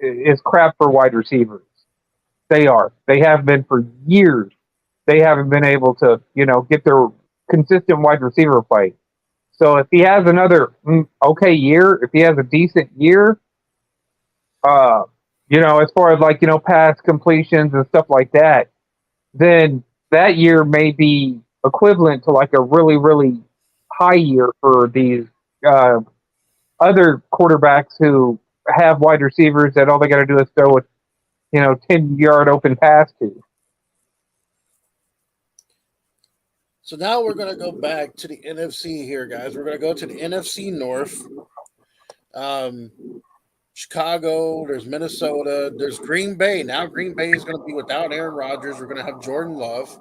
is crap for wide receivers. They are. They have been for years. They haven't been able to, get their consistent wide receiver play. So if he has another okay year, if he has a decent year, as far as like, pass completions and stuff like that, then that year may be equivalent to like a really, really high year for these other quarterbacks who have wide receivers that all they got to do is throw a 10-yard open pass to. So now we're going to go back to the NFC here, guys. We're going to go to the NFC North. Chicago, there's Minnesota, there's Green Bay. Now Green Bay is going to be without Aaron Rodgers. We're going to have Jordan Love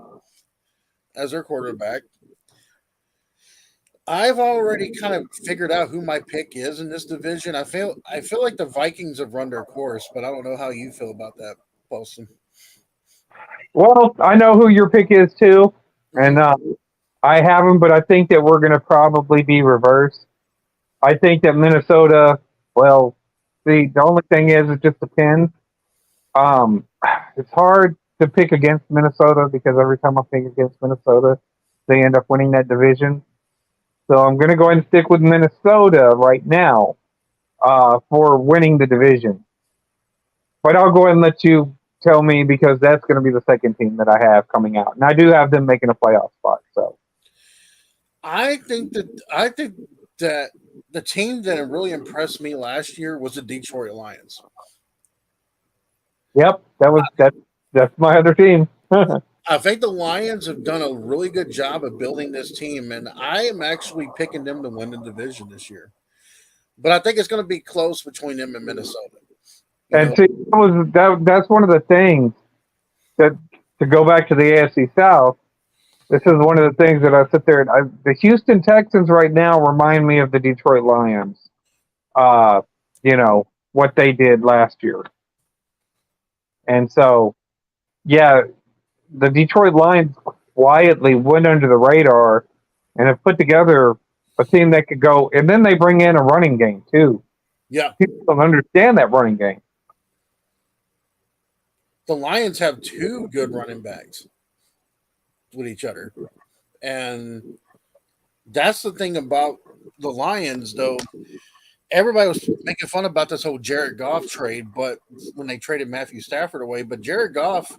as their quarterback. I've already kind of figured out who my pick is in this division. I feel like the Vikings have run their course, but I don't know how you feel about that, Paulson. Well, I know who your pick is too, and I have them, but I think that we're going to probably be reversed. I think that Minnesota, well, the only thing is it just depends. It's hard. to pick against Minnesota because every time I pick against Minnesota, they end up winning that division. So I'm going to go ahead and stick with Minnesota right now for winning the division. But I'll go ahead and let you tell me because that's going to be the second team that I have coming out, and I do have them making a playoff spot. So I think that the team that really impressed me last year was the Detroit Lions. yep, that's my other team. I think the Lions have done a really good job of building this team, and I am actually picking them to win the division this year. But I think it's going to be close between them and Minnesota. You And know, see, that's one of the things that to go back to the AFC South. This is one of the things that I sit there and the Houston Texans right now remind me of the Detroit Lions. Uh, what they did last year, and so yeah, the Detroit Lions quietly went under the radar and have put together a team that could go. And then they bring in a running game too. yeah, People don't understand that running game. the Lions have two good running backs with each other, and that's the thing about the Lions, though. Everybody was making fun about this whole Jared Goff trade, but when they traded Matthew Stafford away, but Jared Goff,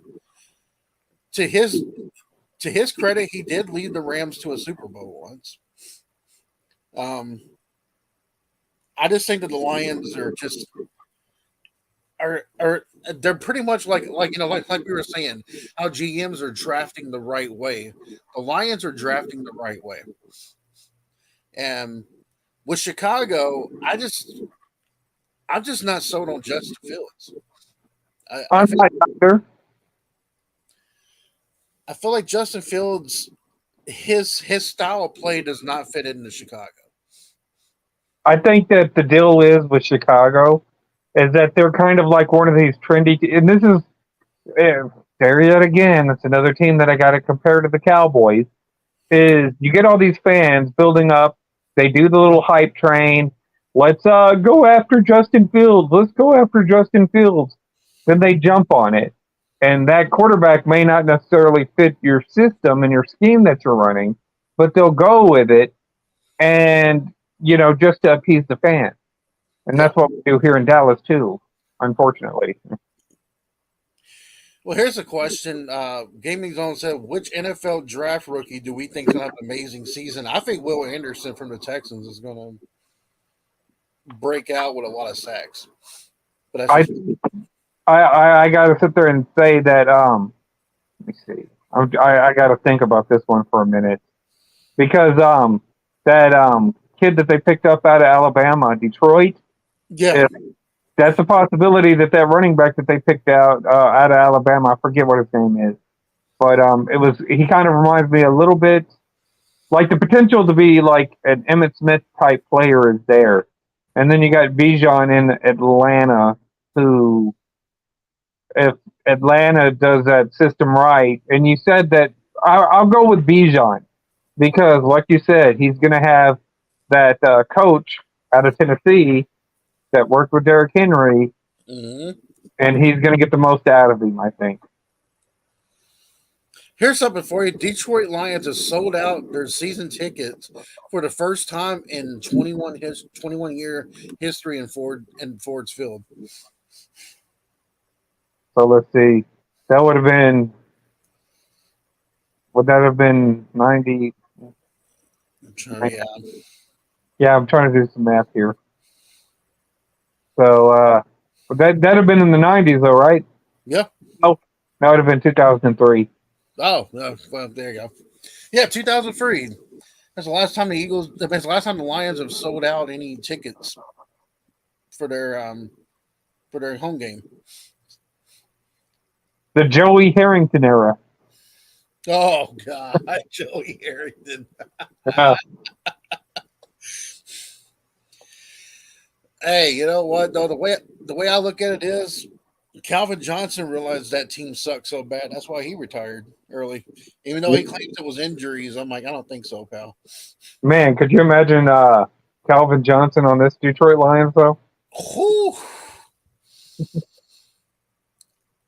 to his to his credit, he did lead the Rams to a Super Bowl once. Um, I just think that the Lions are they're pretty much like we were saying how GMs are drafting the right way. The Lions are drafting the right way, and with Chicago, I'm just not sold on Justin Fields. I I'm feel not either. I feel like Justin Fields his style of play does not fit into Chicago. I think that the deal is with Chicago is that they're kind of like one of these trendy, and this is there yet again. It's another team that I got to compare to the Cowboys. Is you get all these fans building up, they do the little hype train. Let's go after Justin Fields. Let's go after Justin Fields. Then they jump on it, and that quarterback may not necessarily fit your system and your scheme that you're running, but they'll go with it, and just to appease the fans. And Yeah. that's what we do here in Dallas too, unfortunately. Well, here's a question. Gaming Zone said, "Which NFL draft rookie do we think is going to have an amazing season?" I think Will Anderson from the Texans is going to break out with a lot of sacks. But that's I just I got to sit there and say that let me see. I got to think about this one for a minute because that kid that they picked up out of Alabama, Detroit, yeah. if that's a possibility that running back that they picked out of Alabama, I forget what his name is, but he kind of reminds me a little bit like the potential to be like an Emmett Smith type player is there, and then you got Bijan in Atlanta who if Atlanta does that system right, and you said that I'll go with Bijan because, like you said, he's going to have that coach out of Tennessee that worked with Derrick Henry, hmm and he's going to get the most out of him, I think. Here's something for you. Detroit Lions have sold out their season tickets for the first time in 21 year history in Ford's Field. So let's see. That would that have been 90? Yeah. Yeah, I'm trying to do some math here. So that'd have been in the 90s, though, right? Yeah. Oh, that would have been 2003. Oh, well, there you go. Yeah, 2003. That's the last time the Eagles. That's the last time the Lions have sold out any tickets for their home game. The Joey Harrington era. Oh God, Joey Harrington. Yeah. Hey, you know what though? The way I look at it is, Calvin Johnson realized that team sucked so bad. That's why he retired early. Even though he claims it was injuries, I'm like, I don't think so, pal. Man, could you imagine Calvin Johnson on this Detroit Lions, though? Whew.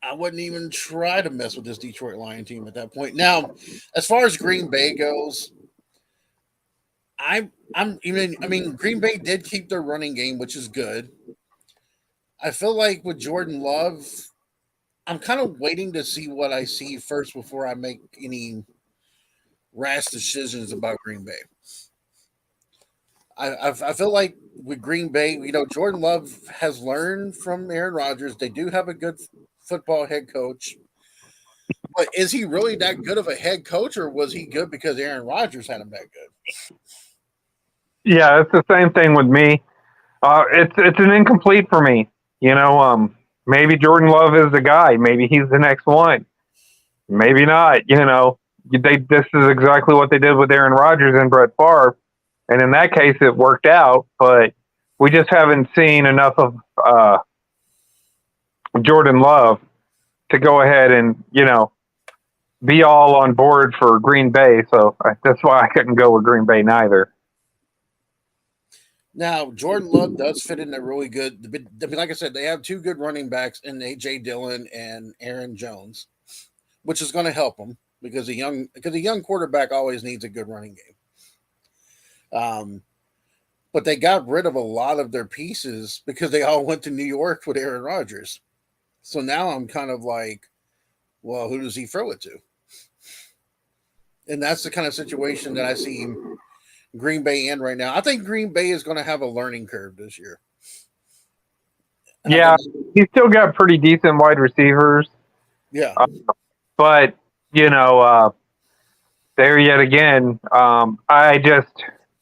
I wouldn't even try to mess with this Detroit Lion team at that point. Now, as far as Green Bay goes, I'm even. I mean, Green Bay did keep their running game, which is good. I feel like with Jordan Love, I'm kind of waiting to see what I see first before I make any rash decisions about Green Bay. I feel like with Green Bay, Jordan Love has learned from Aaron Rodgers. They do have a good football head coach, but is he really that good of a head coach, or was he good because Aaron Rodgers had him that good? Yeah, it's the same thing with me. It's an incomplete for me. You know, maybe Jordan Love is the guy. Maybe he's the next one. Maybe not. You know, this is exactly what they did with Aaron Rodgers and Brett Favre, and in that case, it worked out. But we just haven't seen enough of Jordan Love to go ahead and be all on board for Green Bay. So that's why I couldn't go with Green Bay neither. Now, Jordan Love does fit in there really good. Like I said, they have two good running backs in AJ Dillon and Aaron Jones, which is going to help them because a young quarterback always needs a good running game. But they got rid of a lot of their pieces because they all went to New York with Aaron Rodgers. So now I'm kind of like, well, who does he throw it to? And that's the kind of situation that I see Green Bay in right now. I think Green Bay is going to have a learning curve this year. Yeah, he's still got pretty decent wide receivers. Yeah. But, there yet again, I just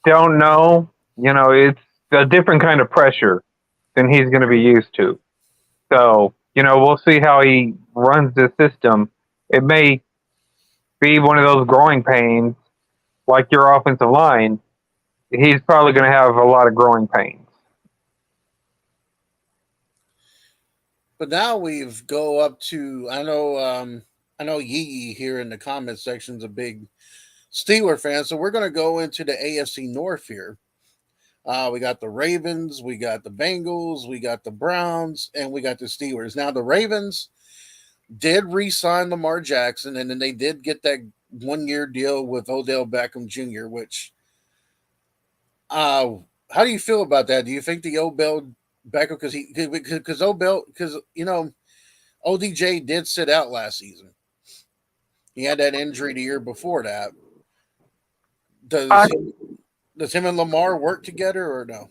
don't know. It's a different kind of pressure than he's going to be used to. So, we'll see how he runs this system. It may be one of those growing pains like your offensive line. He's probably going to have a lot of growing pains. But now we've go up to I know Yee here in the comment section is a big Steeler fan, so we're going to go into the AFC North here. We got the Ravens, we got the Bengals, we got the Browns, and we got the Steelers. Now the Ravens did re-sign Lamar Jackson, and then they did get that 1-year deal with Odell Beckham Jr. Which, how do you feel about that? Do you think the Odell Beckham because ODJ did sit out last season. He had that injury the year before that. Does him and Lamar work together or no?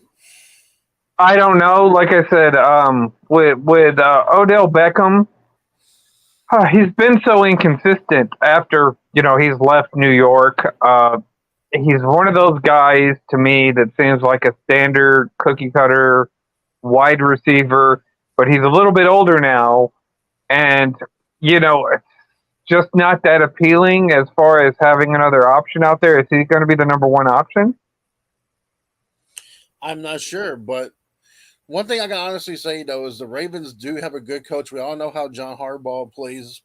I don't know. Like I said, with Odell Beckham, he's been so inconsistent after he's left New York. He's one of those guys to me that seems like a standard cookie cutter wide receiver, but he's a little bit older now, and it's just not that appealing as far as having another option out there. Is he going to be the number one option? I'm not sure, but one thing I can honestly say though is the Ravens do have a good coach. We all know how John Harbaugh plays.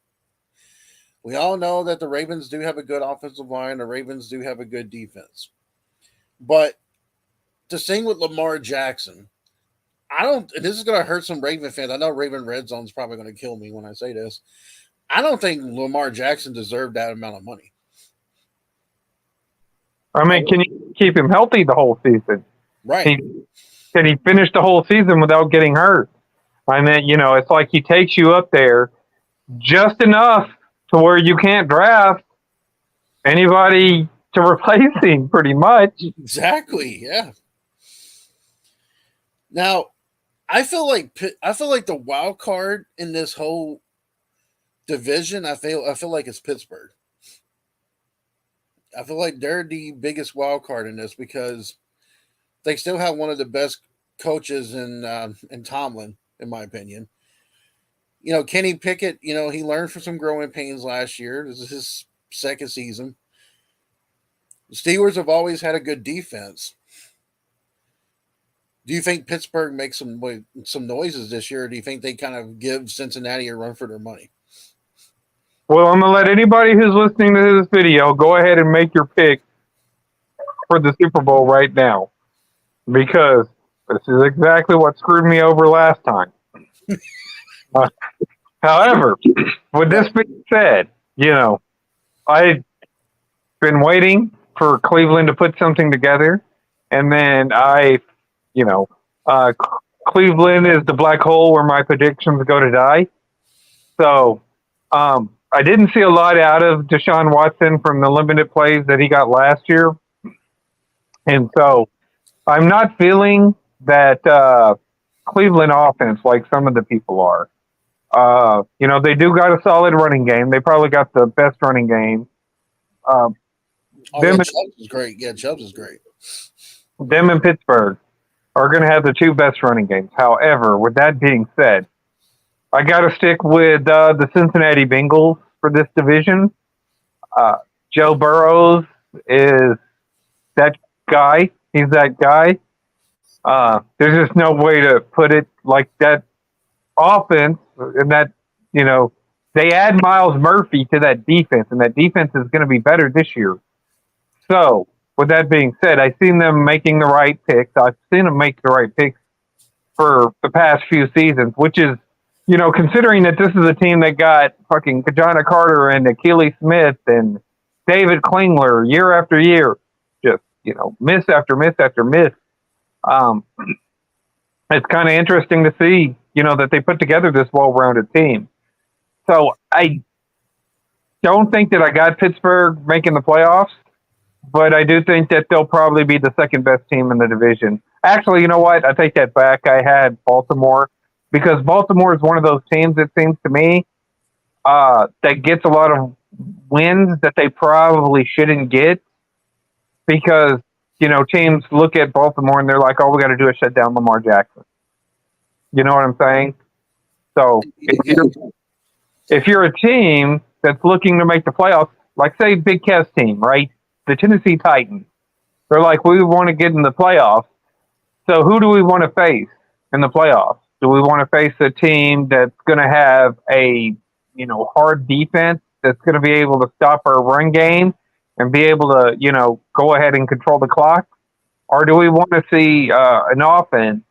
We all know that the Ravens do have a good offensive line. The Ravens do have a good defense. But to sing with Lamar Jackson, this is going to hurt some Raven fans. I know Raven Red Zone's probably going to kill me when I say this. I don't think Lamar Jackson deserved that amount of money. I mean, can you keep him healthy the whole season? Right. Can he finish the whole season without getting hurt? I mean, it's like he takes you up there just enough to where you can't draft anybody to replace him, pretty much. Exactly, yeah. Now, I feel like the wild card in this whole division, I feel like it's Pittsburgh. I feel like they're the biggest wild card in this because they still have one of the best coaches in Tomlin, in my opinion. Kenny Pickett, he learned from some growing pains last year. This is his second season. The Steelers have always had a good defense. Do you think Pittsburgh makes some noises this year, or do you think they kind of give Cincinnati a run for their money? Well, I'm going to let anybody who's listening to this video go ahead and make your pick for the Super Bowl right now, because this is exactly what screwed me over last time. However, with this being said, I've been waiting for Cleveland to put something together, and then you know, uh, Cleveland is the black hole where my predictions go to die. So I didn't see a lot out of Deshaun Watson from the limited plays that he got last year, and so I'm not feeling that Cleveland offense like some of the people are. They do got a solid running game. They probably got the best running game. Uh, Oh yeah, them, Chubbs is great. Yeah, Chubbs is great. them and Pittsburgh are going to have the two best running games. However, with that being said, I got to stick with the Cincinnati Bengals for this division. Uh, Joe Burrows is that guy. He's that guy. There's just no way to put it like that offense and that, they add Miles Murphy to that defense, and that defense is going to be better this year. So, with that being said, I've seen them making the right picks. I've seen them make the right picks for the past few seasons, which is, considering that this is a team that got fucking Kajana Carter and Achilles Smith and David Klingler year after year, just, miss after miss after miss. Um, it's kind of interesting to see, that they put together this well-rounded team. So I don't think that I got Pittsburgh making the playoffs, but I do think that they'll probably be the second best team in the division. Actually, you know what? I take that back. I had Baltimore because Baltimore is one of those teams, it seems to me, that gets a lot of wins that they probably shouldn't get because, teams look at Baltimore and they're like, all we got to do is shut down Lamar Jackson. You know what I'm saying? So if you're a team that's looking to make the playoffs, like say Big Kev's team, right? The Tennessee Titans. They're like, we want to get in the playoffs. So who do we want to face in the playoffs? Do we want to face a team that's going to have a, hard defense that's going to be able to stop our run game and be able to, go ahead and control the clock? Or do we want to see an offense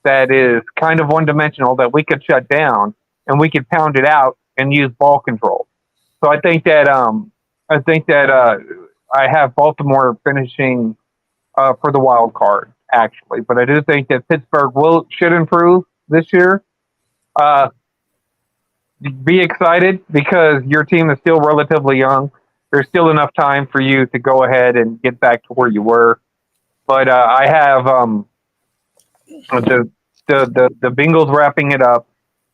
that is kind of one-dimensional that we could shut down and we could pound it out and use ball control? So I think that I have Baltimore finishing for the wild card, actually. But I do think that Pittsburgh should improve this year. Be excited because your team is still relatively young. There's still enough time for you to go ahead and get back to where you were. But I have the Bengals wrapping it up,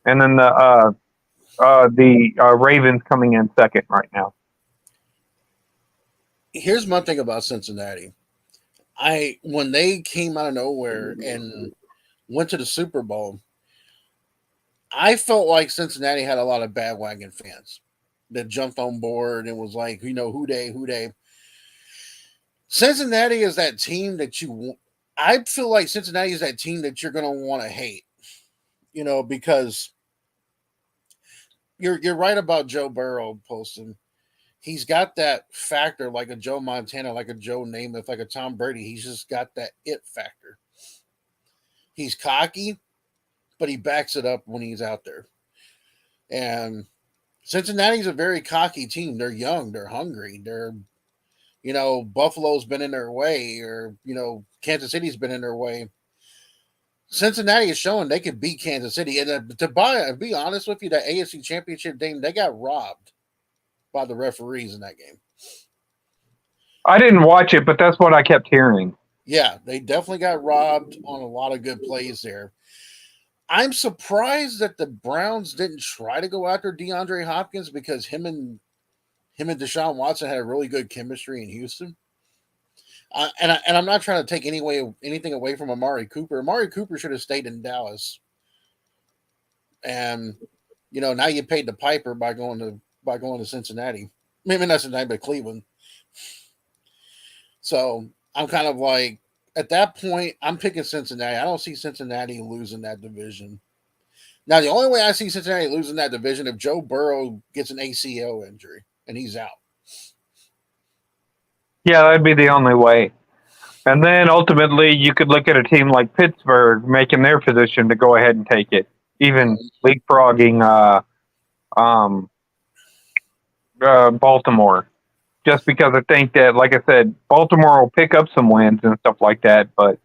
and then the Ravens coming in second right now. Here's my thing about Cincinnati. When they came out of nowhere and went to the Super Bowl, I felt like Cincinnati had a lot of bandwagon fans that jumped on board and was like, who they. Cincinnati is that team that I feel like Cincinnati is that team that you're going to want to hate, because you're right about Joe Burrow, Poston. He's got that factor like a Joe Montana, like a Joe Namath, like a Tom Brady. He's just got that it factor. He's cocky, but he backs it up when he's out there. And Cincinnati's a very cocky team. They're young. They're hungry. They're, Buffalo's been in their way, or, Kansas City's been in their way. Cincinnati is showing they can beat Kansas City. And to be honest with you, that AFC Championship game, they got robbed by the referees in that game. I didn't watch it, but that's what I kept hearing. Yeah, they definitely got robbed on a lot of good plays there. I'm surprised that the Browns didn't try to go after DeAndre Hopkins because him and Deshaun Watson had a really good chemistry in Houston. And I'm not trying to take anything away from Amari Cooper. Amari Cooper should have stayed in Dallas. And now you paid the piper by going to Cincinnati. Maybe not Cincinnati, but Cleveland. So I'm kind of like, at that point, I'm picking Cincinnati. I don't see Cincinnati losing that division. Now, the only way I see Cincinnati losing that division if Joe Burrow gets an ACL injury and he's out. Yeah, that'd be the only way. And then ultimately, you could look at a team like Pittsburgh making their position to go ahead and take it, even leapfrogging um, Baltimore, just because I think that, like I said, Baltimore will pick up some wins and stuff like that. But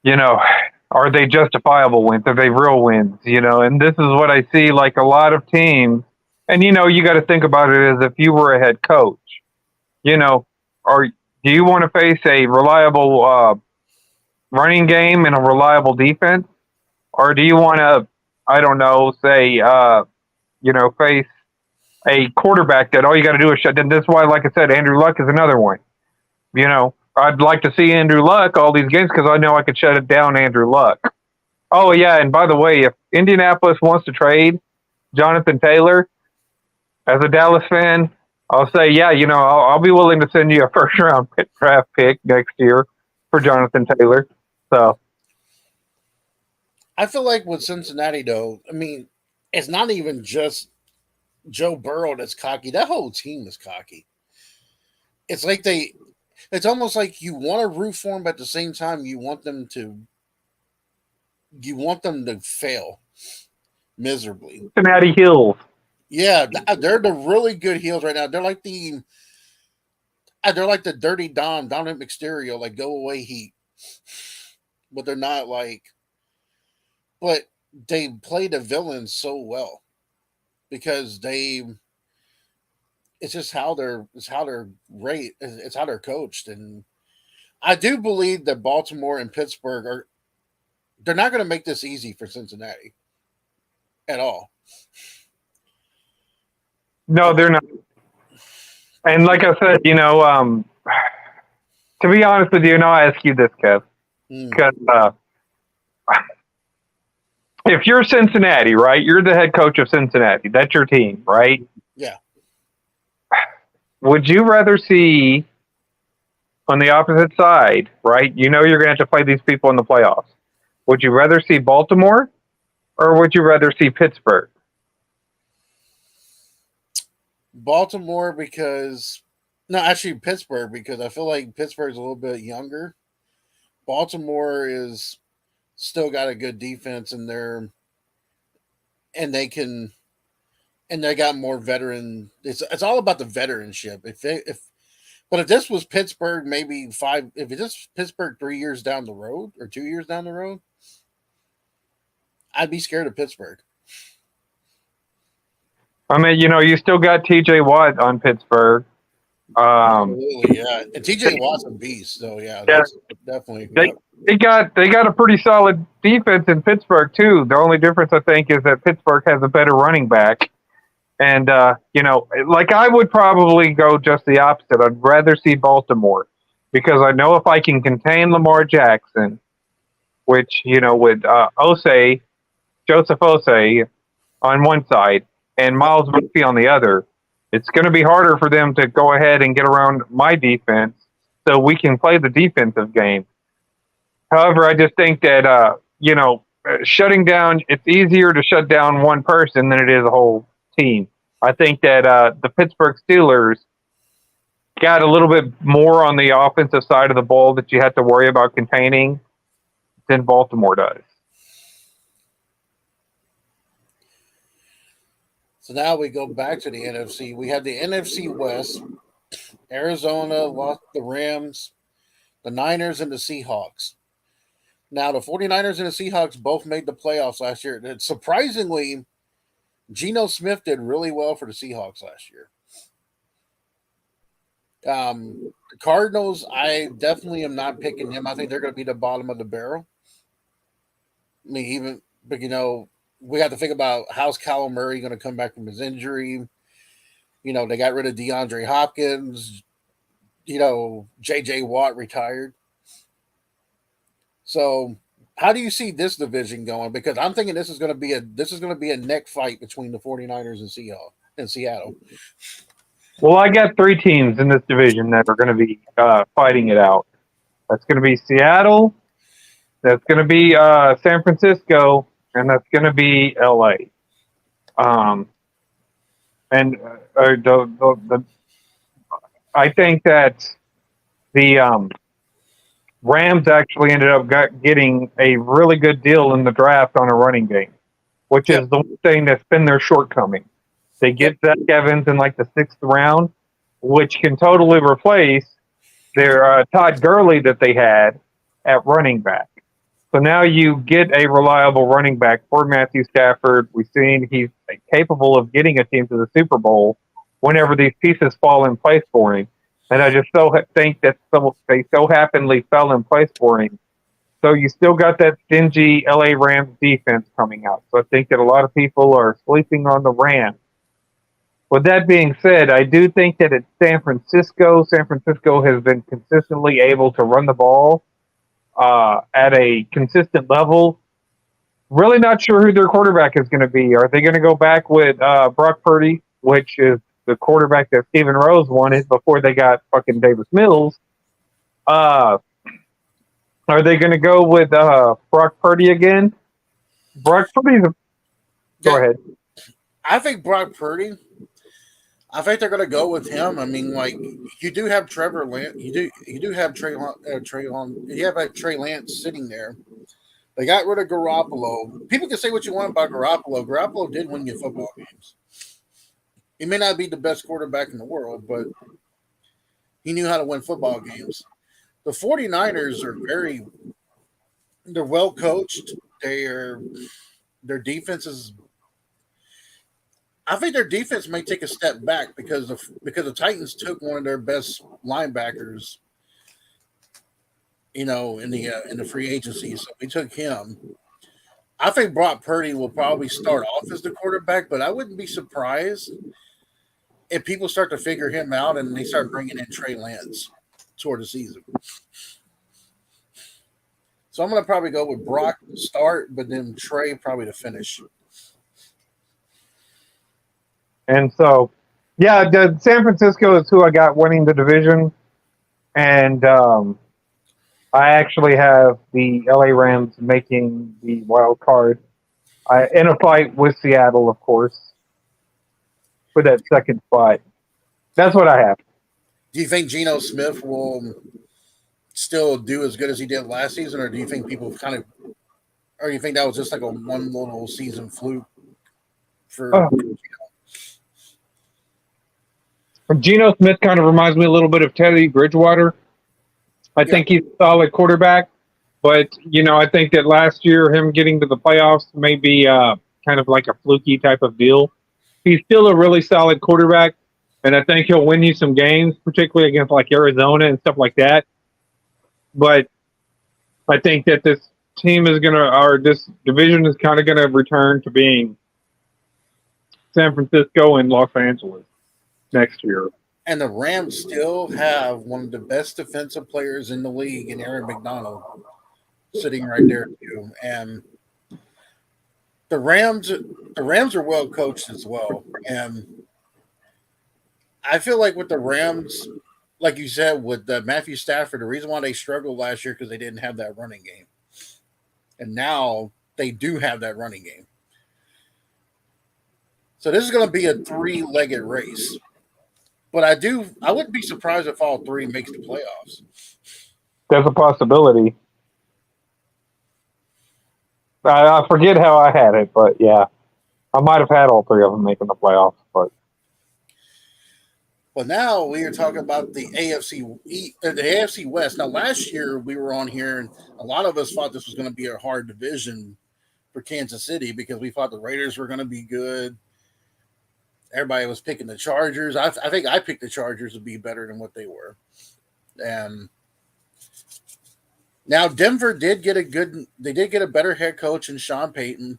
you know, are they justifiable wins? Are they real wins? You know, and this is what I see. Like a lot of teams, and you got to think about it as if you were a head coach. You know, or do you want to face a reliable running game and a reliable defense, or do you want to, I don't know, say, face a quarterback that all you got to do is shut down? That's why, like I said, Andrew Luck is another one. You know, I'd like to see Andrew Luck all these games because I know I could shut it down, Andrew Luck. Oh yeah, and by the way, if Indianapolis wants to trade Jonathan Taylor, as a Dallas fan, I'll say, yeah, I'll be willing to send you a first round draft pick next year for Jonathan Taylor. So I feel like with Cincinnati, though, I mean, it's not even just Joe Burrow that's cocky. That whole team is cocky. It's like it's almost like you want to root for them, but at the same time, you want them to fail miserably. Cincinnati Hills. Yeah, they're the really good heels right now. They're like the dirty Dom, Dominic Mysterio, like go away Heat. But they're not like, but they play the villains so well because it's how they're great. It's how they're coached, and I do believe that Baltimore and Pittsburgh they're not going to make this easy for Cincinnati at all. No, they're not. And like I said, to be honest with you, and I'll ask you this, Kev, because if you're Cincinnati, right, you're the head coach of Cincinnati. That's your team, right? Yeah. Would you rather see on the opposite side, right? You're going to have to play these people in the playoffs. Would you rather see Baltimore or would you rather see Pittsburgh? Baltimore actually Pittsburgh, because I feel like Pittsburgh's a little bit younger. Baltimore is still got a good defense and they got more veteran. It's all about the veteranship. But if this was Pittsburgh, if it is Pittsburgh 3 years down the road or 2 years down the road, I'd be scared of Pittsburgh. I mean, you still got T.J. Watt on Pittsburgh. Absolutely, yeah. And T.J. Watt's a beast, so that's definitely. They got a pretty solid defense in Pittsburgh too. The only difference I think is that Pittsburgh has a better running back, and like I would probably go just the opposite. I'd rather see Baltimore because I know if I can contain Lamar Jackson, which with Joseph Osei on one side and Miles Murphy on the other, it's going to be harder for them to go ahead and get around my defense so we can play the defensive game. However, I just think that, shutting down, it's easier to shut down one person than it is a whole team. I think that the Pittsburgh Steelers got a little bit more on the offensive side of the ball that you have to worry about containing than Baltimore does. So now we go back to the NFC. We have the NFC West. Arizona lost the Rams, the Niners, and the Seahawks. Now, the 49ers and the Seahawks both made the playoffs last year. And surprisingly, Geno Smith did really well for the Seahawks last year. The Cardinals, I definitely am not picking them. I think they're going to be the bottom of the barrel. I mean, but we have to think about how's Kyler Murray going to come back from his injury. They got rid of DeAndre Hopkins. J.J. Watt retired. So, how do you see this division going? Because I'm thinking this is going to be a neck fight between the 49ers and Seattle. Well, I got three teams in this division that are going to be fighting it out. That's going to be Seattle. That's going to be San Francisco. And that's going to be L.A. I think that the Rams actually ended up getting a really good deal in the draft on a running game which Yep. is the one thing that's been their shortcoming. They Yep. get Zach Evans in like the 6th round, which can totally replace their Todd Gurley that they had at running back. So now you get a reliable running back for Matthew Stafford. We've seen he's capable of getting a team to the Super Bowl whenever these pieces fall in place for him. And I just think that they so happily fell in place for him. So you still got that stingy LA Rams defense coming out. So I think that a lot of people are sleeping on the Rams. With that being said, I do think that it's San Francisco. San Francisco has been consistently able to run the ball at a consistent level. Really not sure who their quarterback is going to be. Are they going to go back with Brock Purdy, which is the quarterback that Steven Rose wanted before they got fucking Davis Mills? Uh, are they going to go with Brock Purdy again? Brock Purdy. Go Yeah. ahead. I think Brock Purdy. I think they're going to go with him. I mean, like you do have Trevor Lance. You do have You have like Trey Lance sitting there. They got rid of Garoppolo. People can say what you want about Garoppolo. Garoppolo did win you football games. He may not be the best quarterback in the world, but he knew how to win football games. The 49ers are they're well coached. Their defense is I think their defense may take a step back because the Titans took one of their best linebackers, in the free agency. So we took him. I think Brock Purdy will probably start off as the quarterback, but I wouldn't be surprised if people start to figure him out and they start bringing in Trey Lance toward the season. So I'm going to probably go with Brock to start, but then Trey probably to finish. And so, yeah, San Francisco is who I got winning the division. And I actually have the LA Rams making the wild card in a fight with Seattle, of course, for that second spot. That's what I have. Do you think Geno Smith will still do as good as he did last season, or do you think or do you think that was just like a one little season fluke for? Geno Smith kind of reminds me a little bit of Teddy Bridgewater. I think he's a solid quarterback, but I think that last year him getting to the playoffs may be kind of like a fluky type of deal. He's still a really solid quarterback, and I think he'll win you some games, particularly against like Arizona and stuff like that. But I think that this this division is kind of gonna return to being San Francisco and Los Angeles next year. And the Rams still have one of the best defensive players in the league in Aaron McDonald sitting right there too. And the Rams are well coached as well. And I feel like with the Rams, like you said, with Matthew Stafford, the reason why they struggled last year because they didn't have that running game. And now they do have that running game. So this is going to be a 3-legged race. But I wouldn't be surprised if all 3 makes the playoffs. There's a possibility. I forget how I had it, but yeah, I might have had all 3 of them making the playoffs. But now we are talking about the AFC West. Now, last year we were on here, and a lot of us thought this was going to be a hard division for Kansas City because we thought the Raiders were going to be good. Everybody was picking the Chargers. I think I picked the Chargers to be better than what they were. And now Denver did get a better head coach in Sean Payton.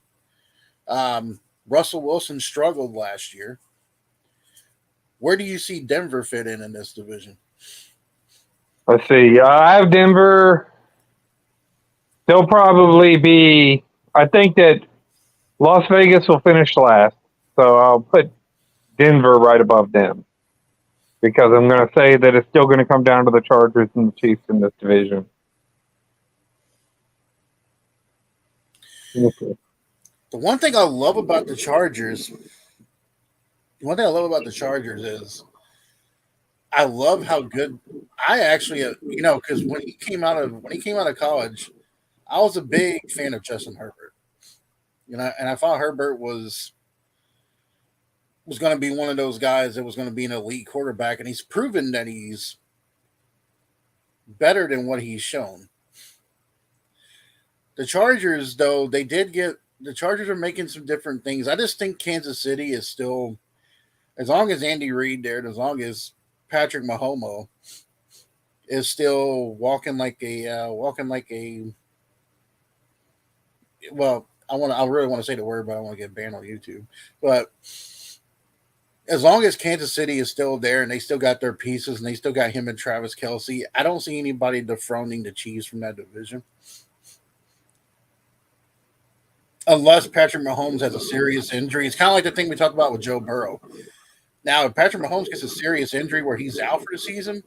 Russell Wilson struggled last year. Where do you see Denver fit in this division? Let's see. I have Denver. They'll probably be. I think that Las Vegas will finish last, so I'll put Denver right above them because I'm going to say that it's still going to come down to the Chargers and the Chiefs in this division. Okay. The one thing I love about the Chargers is I love how good I actually, because when he came out of college, I was a big fan of Justin Herbert. And I thought Herbert was going to be one of those guys that was going to be an elite quarterback, and he's proven that he's better than what he's shown. The Chargers, though, the Chargers are making some different things. I just think Kansas City is still, as long as Andy Reid there, and as long as Patrick Mahomes is still walking like a well, I really want to say the word, but I don't want to get banned on YouTube. But as long as Kansas City is still there and they still got their pieces and they still got him and Travis Kelsey, I don't see anybody dethroning the Chiefs from that division. Unless Patrick Mahomes has a serious injury. It's kind of like the thing we talked about with Joe Burrow. Now, if Patrick Mahomes gets a serious injury where he's out for the season,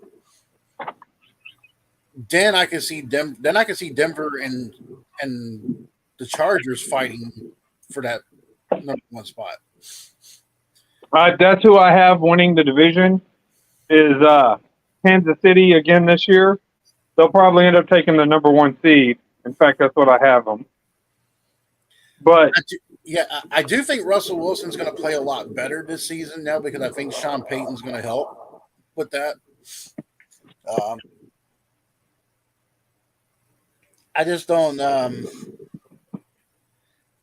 then I can see Denver and the Chargers fighting for that number one spot. That's who I have winning the division is Kansas City again this year. They'll probably end up taking the number one seed. In fact, that's what I have them. But I do think Russell Wilson's going to play a lot better this season now because I think Sean Payton's going to help with that. I just don't.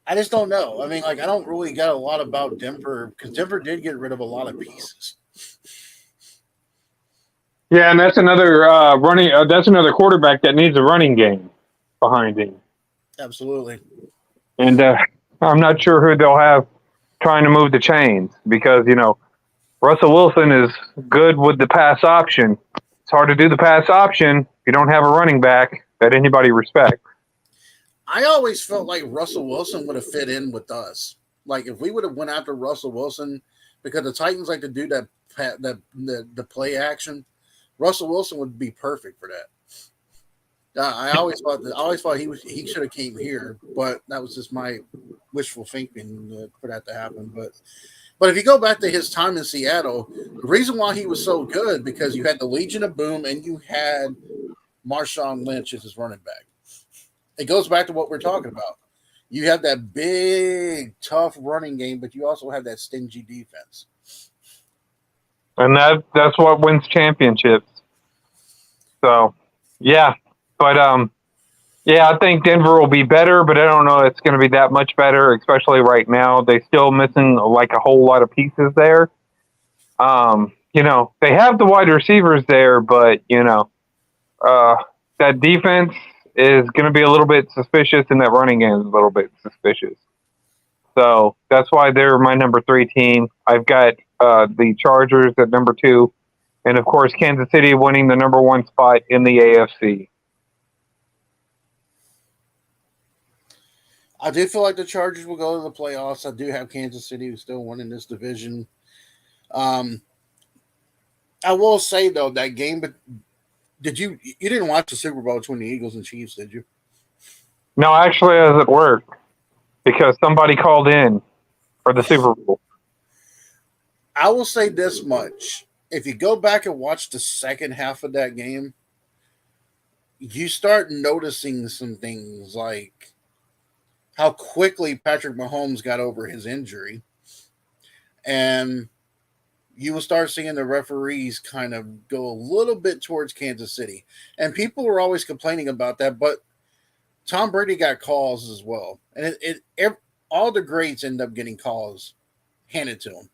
I just don't know. I mean, like, I don't really get a lot about Denver because Denver did get rid of a lot of pieces. Yeah, and that's another that's another quarterback that needs a running game behind him. Absolutely. And I'm not sure who they'll have trying to move the chains because Russell Wilson is good with the pass option. It's hard to do the pass option if you don't have a running back that anybody respects. I always felt like Russell Wilson would have fit in with us. Like if we would have went after Russell Wilson, because the Titans like to do that the play action, Russell Wilson would be perfect for that. I always thought he should have came here, but that was just my wishful thinking for that to happen. But if you go back to his time in Seattle, the reason why he was so good because you had the Legion of Boom and you had Marshawn Lynch as his running back. It goes back to what we're talking about. You have that big, tough running game, but you also have that stingy defense. And that's what wins championships. So, yeah. But, I think Denver will be better, but I don't know it's going to be that much better, especially right now. They're still missing, like, a whole lot of pieces there. They have the wide receivers there, but, that defense is going to be a little bit suspicious, and that running game is a little bit suspicious. So that's why they're my number 3 team. I've got the Chargers at number 2, and of course Kansas City winning the number 1 spot in the AFC. I do feel like the Chargers will go to the playoffs. I do have Kansas City who's still winning this division. I will say though that game, but you didn't watch the Super Bowl between the Eagles and Chiefs, did you? No, actually, I was at work because somebody called in for the Super Bowl. I will say this much. If you go back and watch the second half of that game, you start noticing some things like how quickly Patrick Mahomes got over his injury. And you will start seeing the referees kind of go a little bit towards Kansas City. And people were always complaining about that, but Tom Brady got calls as well. And all the greats end up getting calls handed to them.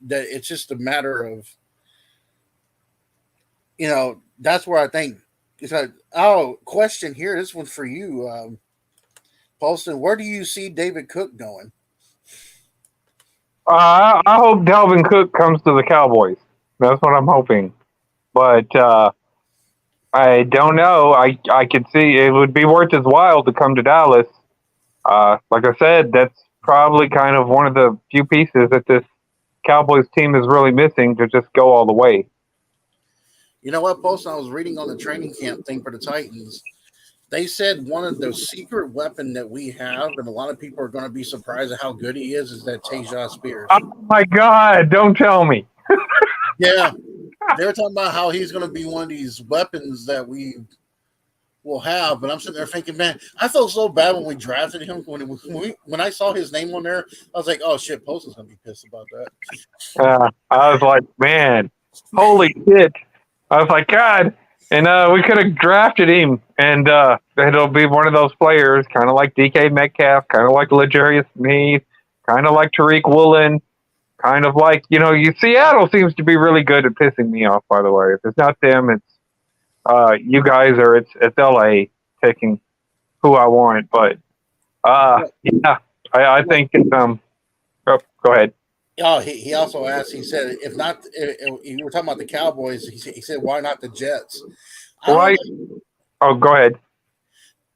It's just a matter of, that's where I think it's like, question here. This one's for you, Paulson. Where do you see David Cook going? I hope Dalvin Cook comes to the Cowboys. That's what I'm hoping. But I don't know. I could see it would be worth his while to come to Dallas. Like I said, that's probably kind of one of the few pieces that this Cowboys team is really missing to just go all the way. You know what, Paulson? I was reading on the training camp thing for the Titans. They said one of the secret weapon that we have, and a lot of people are going to be surprised at how good he is that Tayshaun Spears. Oh, my God. Don't tell me. Yeah. They're talking about how he's going to be one of these weapons that we've will have. But I'm sitting there thinking, man, I felt so bad when we drafted him. When I saw his name on there, I was like, oh shit, Post is gonna be pissed about that. I was like, man, holy shit. I was like, God. And we could have drafted him, and it'll be one of those players, kind of like DK Metcalf, kind of like Legarius Sneed, kind of like Tariq Woolen, kind of like, Seattle seems to be really good at pissing me off, by the way. If it's not them, it's you guys, or it's LA taking who I want. But yeah, I think it's, oh, go ahead. Oh, he also asked. He said, if not, if you were talking about the Cowboys. He said, why not the Jets? Why? Oh, go ahead.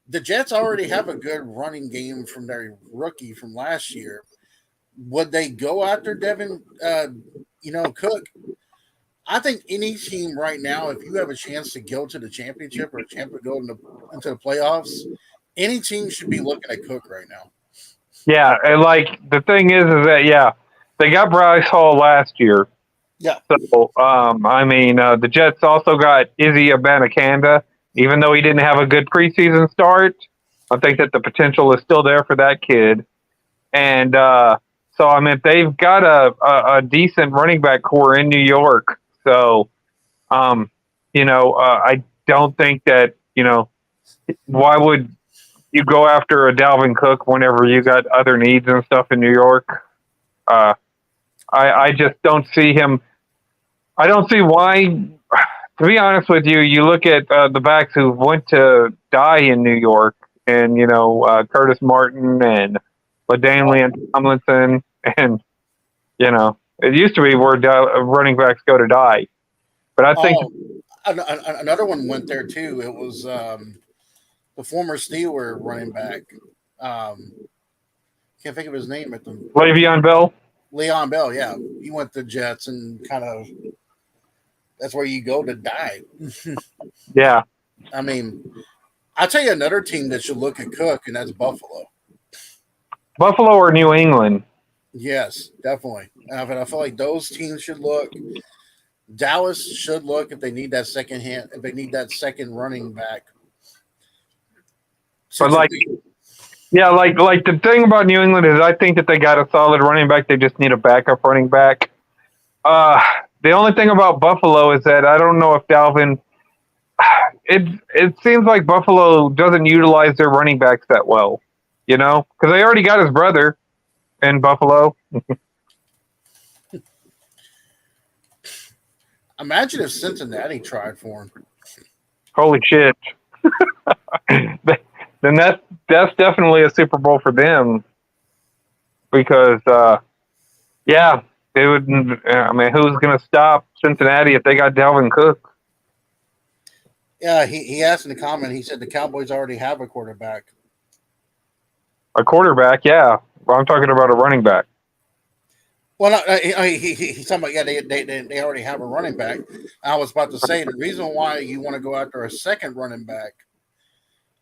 The Jets already have a good running game from their rookie from last year. Would they go after Devin? Cook. I think any team right now, if you have a chance to go to the championship or a chance to go into the playoffs, any team should be looking at Cook right now. Yeah, and like the thing is that they got Bryce Hall last year. Yeah. So the Jets also got Izzy Abanikanda, even though he didn't have a good preseason start. I think that the potential is still there for that kid, and they've got a decent running back core in New York. So, I don't think that why would you go after a Dalvin Cook whenever you got other needs and stuff in New York? I just don't see him. I don't see why. To be honest with you, you look at the backs who went to die in New York, and Curtis Martin and LaDainian Tomlinson, and it used to be where running backs go to die. But I think another one went there too. It was the former Steeler running back. Can't think of his name at the Le'Veon Bell. Le'Veon Bell, yeah, he went to Jets, and kind of that's where you go to die. Yeah, I mean, I'll tell you another team that should look at Cook, and that's Buffalo. Buffalo or New England? Yes, definitely. I feel like those teams should look. Dallas should look if they need that second hand, if they need that second running back. But like the thing about New England is, I think that they got a solid running back. They just need a backup running back. The only thing about Buffalo is that I don't know if Dalvin. It seems like Buffalo doesn't utilize their running backs that well, because they already got his brother in Buffalo. Imagine if Cincinnati tried for him. Holy shit! Then that's definitely a Super Bowl for them, because they would. Who's going to stop Cincinnati if they got Dalvin Cook? Yeah, he asked in the comment. He said the Cowboys already have a quarterback. A quarterback, yeah. Well, I'm talking about a running back. Well, no, he's talking about they already have a running back. I was about to say the reason why you want to go after a second running back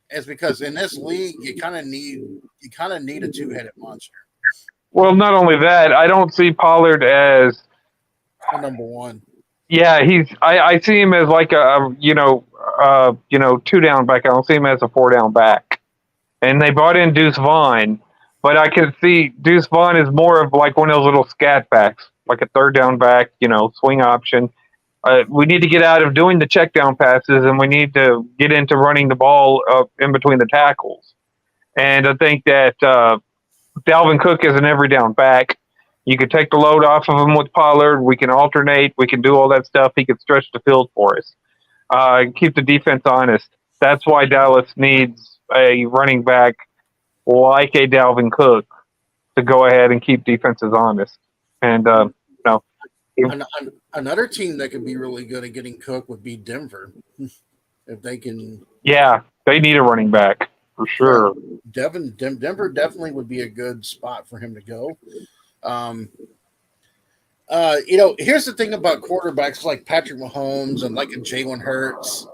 is because in this league you kind of need a two-headed monster. Well, not only that, I don't see Pollard as number one. Yeah, I see him as like a 2-down back. I don't see him as a 4-down back. And they brought in Deuce Vaughn, but I can see Deuce Vaughn is more of like one of those little scat backs, like a 3rd-down back, swing option. We need to get out of doing the check down passes, and we need to get into running the ball up in between the tackles. And I think that Dalvin Cook is an every down back. You could take the load off of him with Pollard. We can alternate. We can do all that stuff. He could stretch the field for us. Keep the defense honest. That's why Dallas needs a running back like a Dalvin Cook to go ahead and keep defenses honest. And, another team that could be really good at getting Cook would be Denver. If they can. Yeah, they need a running back for sure. Denver definitely would be a good spot for him to go. Here's the thing about quarterbacks like Patrick Mahomes and like a Jalen Hurts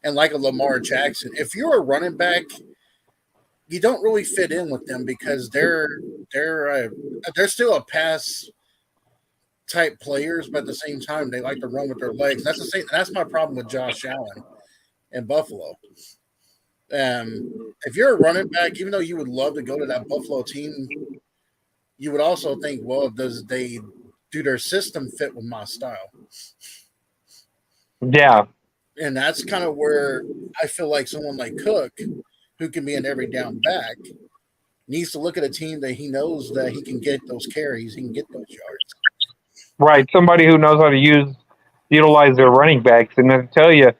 and like a Lamar Jackson. If you're a running back, you don't really fit in with them because they're still a pass type players, but at the same time they like to run with their legs. That's my problem with Josh Allen in Buffalo. If you're a running back, even though you would love to go to that Buffalo team, you would also think, well, do their system fit with my style? Yeah, And that's kind of where I feel like someone like Cook, who can be an every down back, needs to look at a team that he knows that he can get those carries, he can get those yards. right. Somebody who knows how to utilize their running backs. And then to tell you,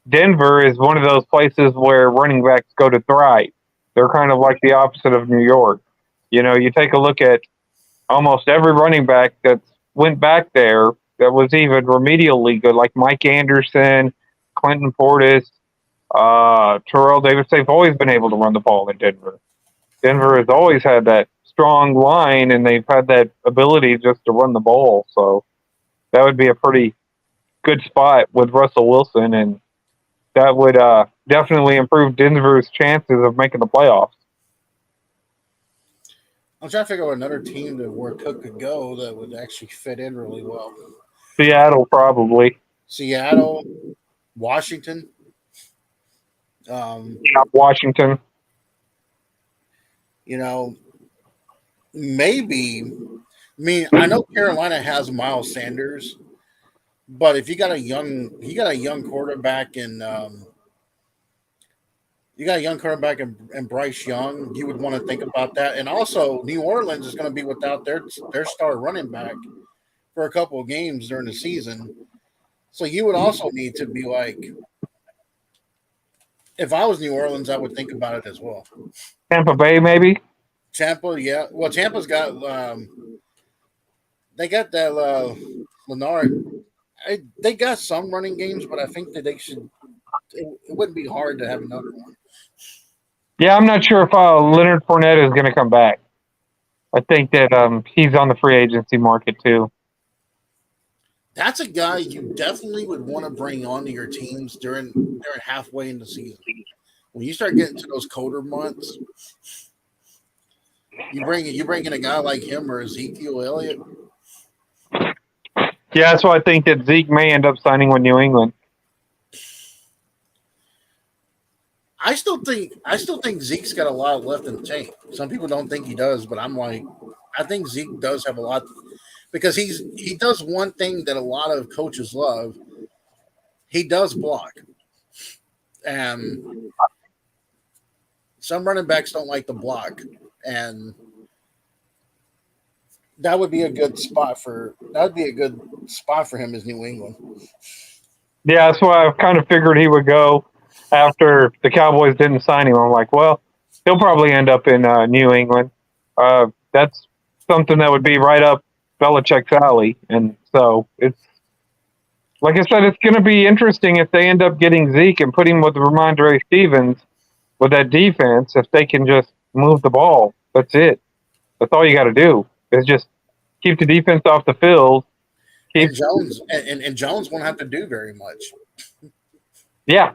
Denver is one of those places where running backs go to thrive. They're kind of like the opposite of New York. You know, you take a look at almost every running back that's went back there that was even remedially good, like Mike Anderson, Clinton Portis, Terrell Davis. They've always been able to run the ball in Denver. Denver has always had that strong line, and they've had that ability just to run the ball. So that would be a pretty good spot with Russell Wilson, and that would definitely improve Denver's chances of making the playoffs. I'm trying to figure out another team that where Cook could go that would actually fit in really well. Seattle, probably. Seattle, Washington. Yeah, Washington. You know, maybe. I mean, I know Carolina has Miles Sanders, but if you got a young quarterback and Bryce Young, you would want to think about that. And also, New Orleans is going to be without their star running back for a couple of games during the season. So you would also need to be like, if I was New Orleans, I would think about it as well. Tampa Bay, maybe. Tampa, yeah. Well, Tampa's got they got that Leonard. They got some running games, but I think that they should. It wouldn't be hard to have another one. Yeah, I'm not sure if Leonard Fournette is going to come back. I think that he's on the free agency market too. That's a guy you definitely would want to bring onto your teams during halfway in the season. When you start getting to those colder months, you bring in a guy like him or Ezekiel Elliott. Yeah, that's why I think that Zeke may end up signing with New England. I still think Zeke's got a lot left in the tank. Some people don't think he does, but I'm like, I think Zeke does have a lot because he does one thing that a lot of coaches love. He does block, and some running backs don't like to block, and that would be a good spot for him as New England. Yeah, that's why I kind of figured he would go after the Cowboys didn't sign him. I'm like, well, he'll probably end up in New England. That's something that would be right up Belichick's alley. And so it's, like I said, it's going to be interesting if they end up getting Zeke and put him with Ramondre Stevens with that defense. If they can just move the ball, that's it. That's all you got to do is just keep the defense off the field. And Jones won't have to do very much. Yeah.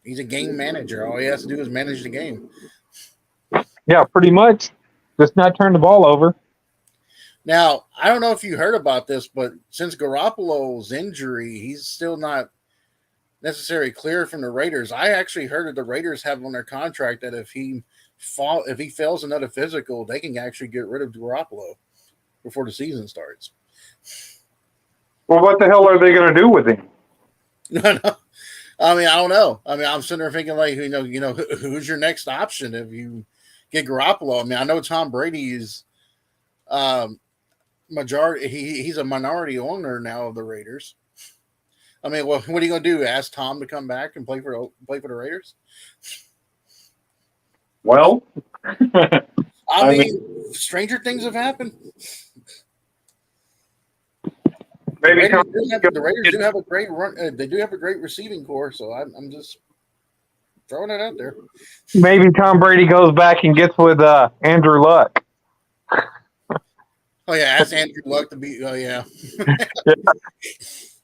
He's a game manager. All he has to do is manage the game. Yeah, pretty much. Just not turn the ball over. Now, I don't know if you heard about this, but since Garoppolo's injury, he's still not necessarily clear from the Raiders. I actually heard that the Raiders have on their contract that if he fails another physical, they can actually get rid of Garoppolo before the season starts. Well, what the hell are they going to do with him? No. I mean, I don't know. I mean, I'm sitting there thinking, like, who's your next option if you get Garoppolo? I mean, I know Tom Brady is majority. He's a minority owner now of the Raiders. I mean, what are you going to do? Ask Tom to come back and play for the Raiders? Well, I mean, stranger things have happened. Maybe the Raiders do have a great run. They do have a great receiving core, so I'm just throwing it out there. Maybe Tom Brady goes back and gets with Andrew Luck. Oh yeah, ask Andrew Luck to be. Oh yeah.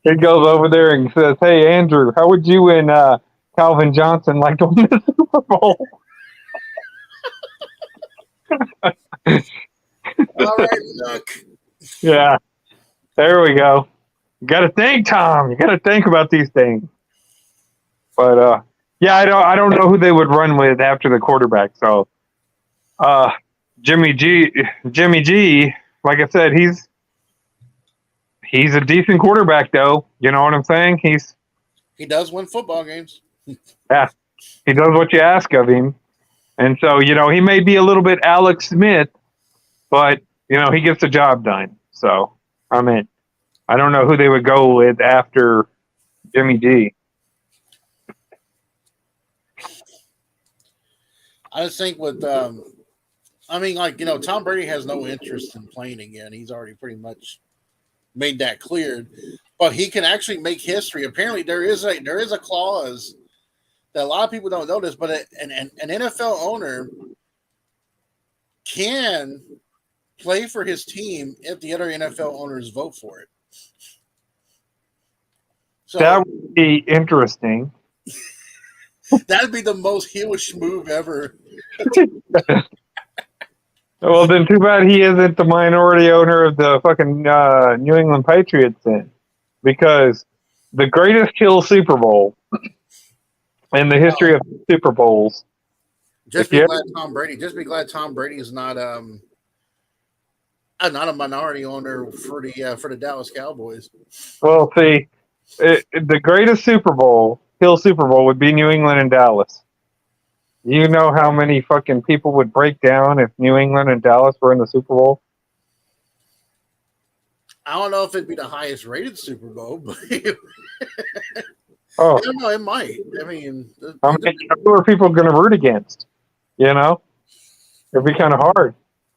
He goes over there and says, "Hey Andrew, how would you and Calvin Johnson like to win the Super Bowl?" All right, Luck. Yeah. There we go. You got to think, Tom. You got to think about these things. But Yeah, I don't know who they would run with after the quarterback. So, uh, Jimmy G, Jimmy G, like I said, he's a decent quarterback, though. You know what I'm saying? He does win football games. Yeah, he does what you ask of him, and so he may be a little bit Alex Smith, but he gets the job done. So, I mean, I don't know who they would go with after Jimmy G. I just think with I mean, like Tom Brady has no interest in playing again. He's already pretty much made that clear. But he can actually make history. Apparently, there is a clause that a lot of people don't notice, but an NFL owner can play for his team if the other NFL owners vote for it. That So would be interesting. that'd be the most heelish move ever. Well, then too bad he isn't the minority owner of the fucking New England Patriots then, because the greatest kill Super Bowl in the history of Super Bowls. Just If be you glad Tom Brady. Just be glad Tom Brady is not a minority owner for the Dallas Cowboys. well, see, the greatest Super Bowl, kill Super Bowl, would be New England and Dallas. You know how many fucking people would break down if New England and Dallas were in the Super Bowl? I don't know if it'd be the highest rated Super Bowl, but I Oh, don't know. It might. I mean, how many who are people going to root against? You know, it'd be kind of hard.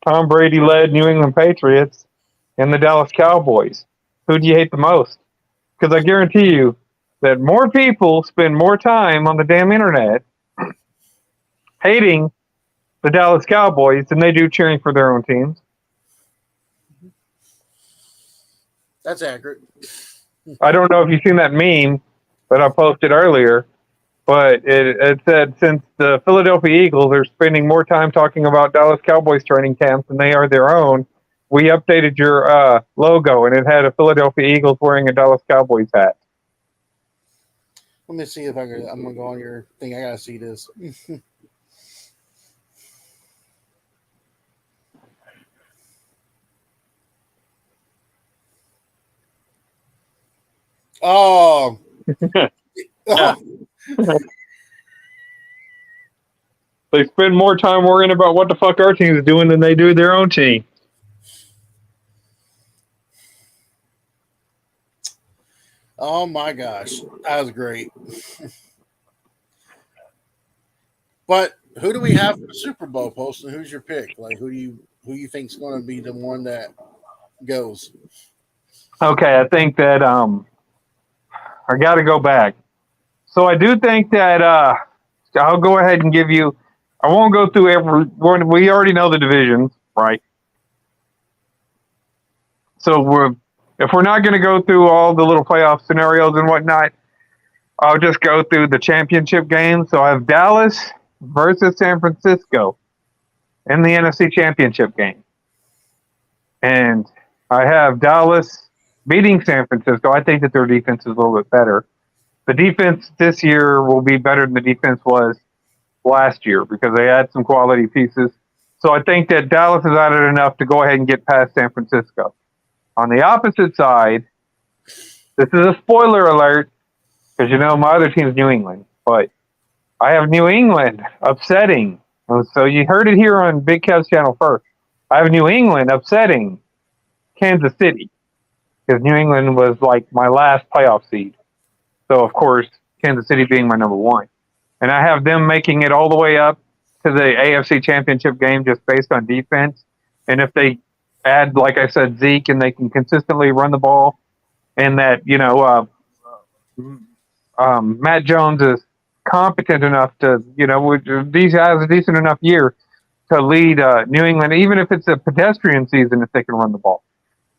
Tom Brady led New England Patriots and the Dallas Cowboys. Who do you hate the most? Because I guarantee you that more people spend more time on the damn internet hating the Dallas Cowboys than they do cheering for their own teams. that's accurate. I don't know if you've seen that meme that I posted earlier, but it said since the Philadelphia Eagles are spending more time talking about Dallas Cowboys training camps than they are their own, we updated your logo, and it had a Philadelphia Eagles wearing a Dallas Cowboys hat. Let me see if I can. I'm gonna go on your thing. I gotta see this. Oh, Yeah. oh, They spend more time worrying about what the fuck our team's doing than they do their own team. oh my gosh, that was great. But who do we have for the Super Bowl, Poston? Who's your pick? Like, who you think's going to be the one that goes? Okay, I think that I got to go back. So I do think that I'll go ahead and give you. I won't go through every one. We already know the divisions, right? So if we're not going to go through all the little playoff scenarios and whatnot, I'll just go through the championship game. So I have Dallas versus San Francisco in the NFC Championship game, and I have Dallas beating San Francisco. I think that their defense is a little bit better. The defense this year will be better than the defense was last year because they had some quality pieces. So I think that Dallas has added enough to go ahead and get past San Francisco. On the opposite side, this is a spoiler alert because my other team is New England, but I have New England upsetting. So you heard it here on Big Kev's channel first. I have New England upsetting Kansas City because New England was like my last playoff seed. So, of course, Kansas City being my number one. And I have them making it all the way up to the AFC Championship game just based on defense. And if they add, like I said, Zeke, and they can consistently run the ball, and that, Matt Jones is competent enough to, these has a decent enough year to lead New England, even if it's a pedestrian season, if they can run the ball.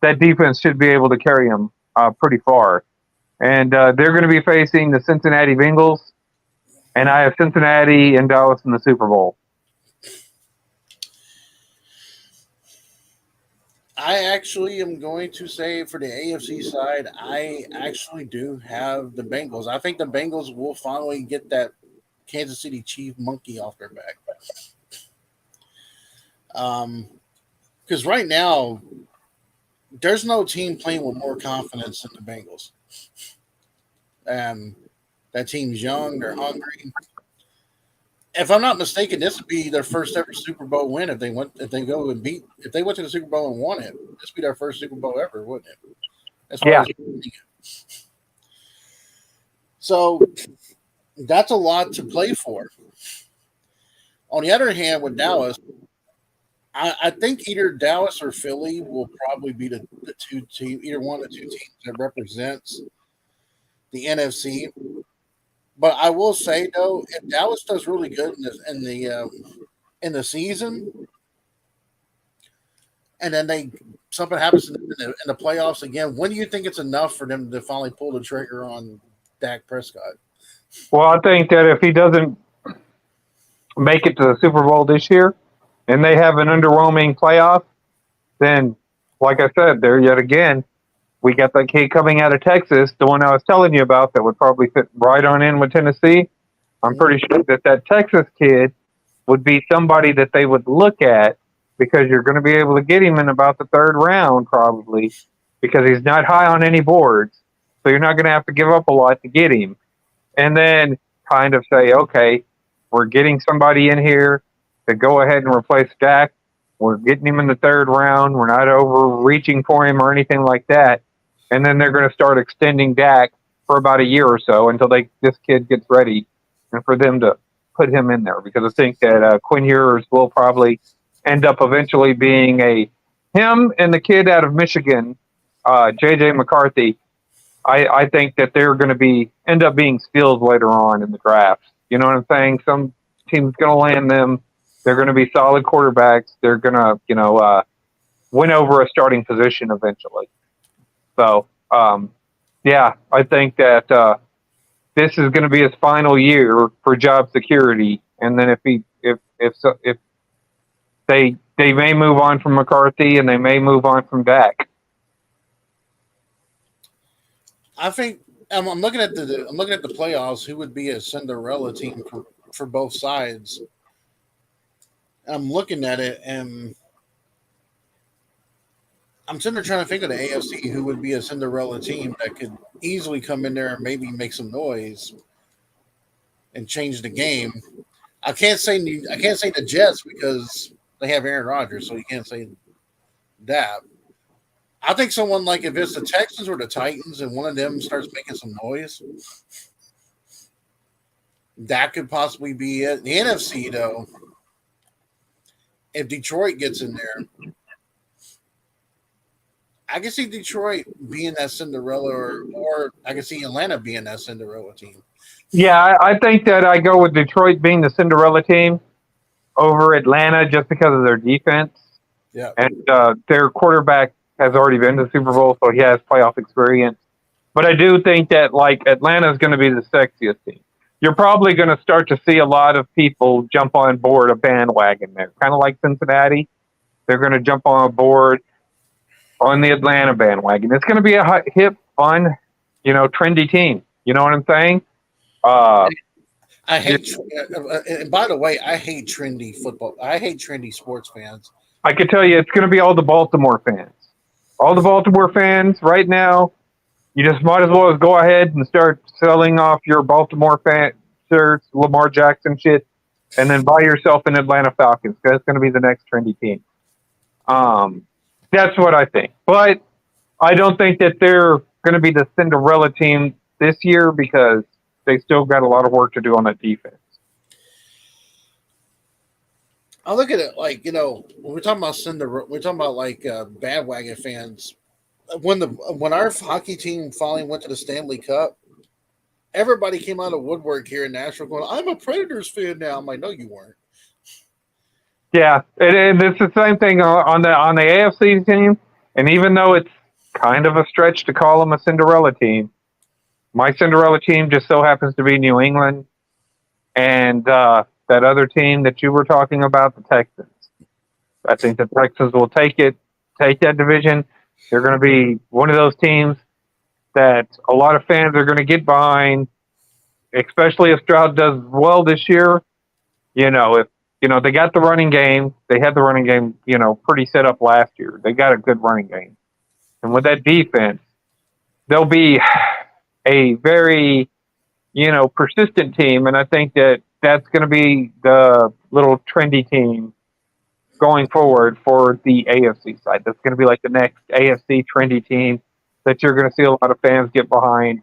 That defense should be able to carry them pretty far. And they're going to be facing the Cincinnati Bengals, and I have Cincinnati and Dallas in the Super Bowl. I actually am going to say for the AFC side, I actually do have the Bengals. I think the Bengals will finally get that Kansas City Chief monkey off their back. Because right now, there's no team playing with more confidence than the Bengals. Um, that team's young, they're hungry. If I'm not mistaken, this would be their first ever Super Bowl win if they went to the Super Bowl and won it. This would be their first Super Bowl ever, wouldn't it? As far Yeah. as so that's a lot to play for. On the other hand, with Dallas, I think either Dallas or Philly will probably be the two team, either one of the two teams that represents the NFC. But I will say though, if Dallas does really good in the season, and then something happens in the playoffs again, when do you think it's enough for them to finally pull the trigger on Dak Prescott? Well, I think that if he doesn't make it to the Super Bowl this year, and they have an underwhelming playoff, then, like I said, there yet again, we got that kid coming out of Texas, the one I was telling you about, that would probably fit right on in with Tennessee. I'm pretty sure that Texas kid would be somebody that they would look at, because you're going to be able to get him in about the third round probably, because he's not high on any boards. So you're not going to have to give up a lot to get him. And then kind of say, okay, we're getting somebody in here to go ahead and replace Dak. We're getting him in the third round. We're not overreaching for him or anything like that. And then they're going to start extending Dak for about a year or so until this kid gets ready, and for them to put him in there. Because I think that Quinn Ewers will probably end up eventually being him and the kid out of Michigan, J.J. McCarthy. I think that they're going to end up being steals later on in the draft. You know what I'm saying? Some team's going to land them. They're going to be solid quarterbacks. They're going to, win over a starting position eventually. So, yeah, I think that this is going to be his final year for job security. And then if they may move on from McCarthy, and they may move on from Dak. I think I'm looking at the playoffs. Who would be a Cinderella team for both sides? I'm looking at it, and I'm sitting there trying to think of the AFC. Who would be a Cinderella team that could easily come in there and maybe make some noise and change the game? I can't say the Jets because they have Aaron Rodgers, so you can't say that. I think someone like, if it's the Texans or the Titans and one of them starts making some noise, that could possibly be it. The NFC, though, if Detroit gets in there, I can see Detroit being that Cinderella, or I can see Atlanta being that Cinderella team. Yeah, I think that I go with Detroit being the Cinderella team over Atlanta just because of their defense. Yeah. And their quarterback has already been to the Super Bowl, so he has playoff experience. But I do think that, like, Atlanta is going to be the sexiest team. You're probably going to start to see a lot of people jump on board a bandwagon there, kind of like Cincinnati. They're going to jump on board on the Atlanta bandwagon. It's going to be a hip, fun, trendy team. You know what I'm saying? I hate, and by the way, I hate trendy football. I hate trendy sports fans. I can tell you, it's going to be all the Baltimore fans. All the Baltimore fans right now, you just might as well go ahead and start selling off your Baltimore fan shirts, Lamar Jackson shit, and then buy yourself an Atlanta Falcons, because it's going to be the next trendy team. That's what I think. But I don't think that they're going to be the Cinderella team this year, because they still got a lot of work to do on that defense. I look at it like, when we're talking about Cinderella, we're talking about like bandwagon fans. When our hockey team finally went to the Stanley Cup, everybody came out of woodwork here in Nashville going, "I'm a Predators fan now." I'm like, "No, you weren't." Yeah, and it's the same thing on the AFC team. And even though it's kind of a stretch to call them a Cinderella team, my Cinderella team just so happens to be New England, and that other team that you were talking about, the Texans. I think the Texans will take that division. They're going to be one of those teams that a lot of fans are going to get behind. especially if Stroud does well this year, if they got the running game, they had the running game, pretty set up last year. They got a good running game, and with that defense, they'll be a very persistent team, and I think that's going to be the little trendy team going forward for the AFC side. That's going to be like the next AFC trendy team that you're going to see a lot of fans get behind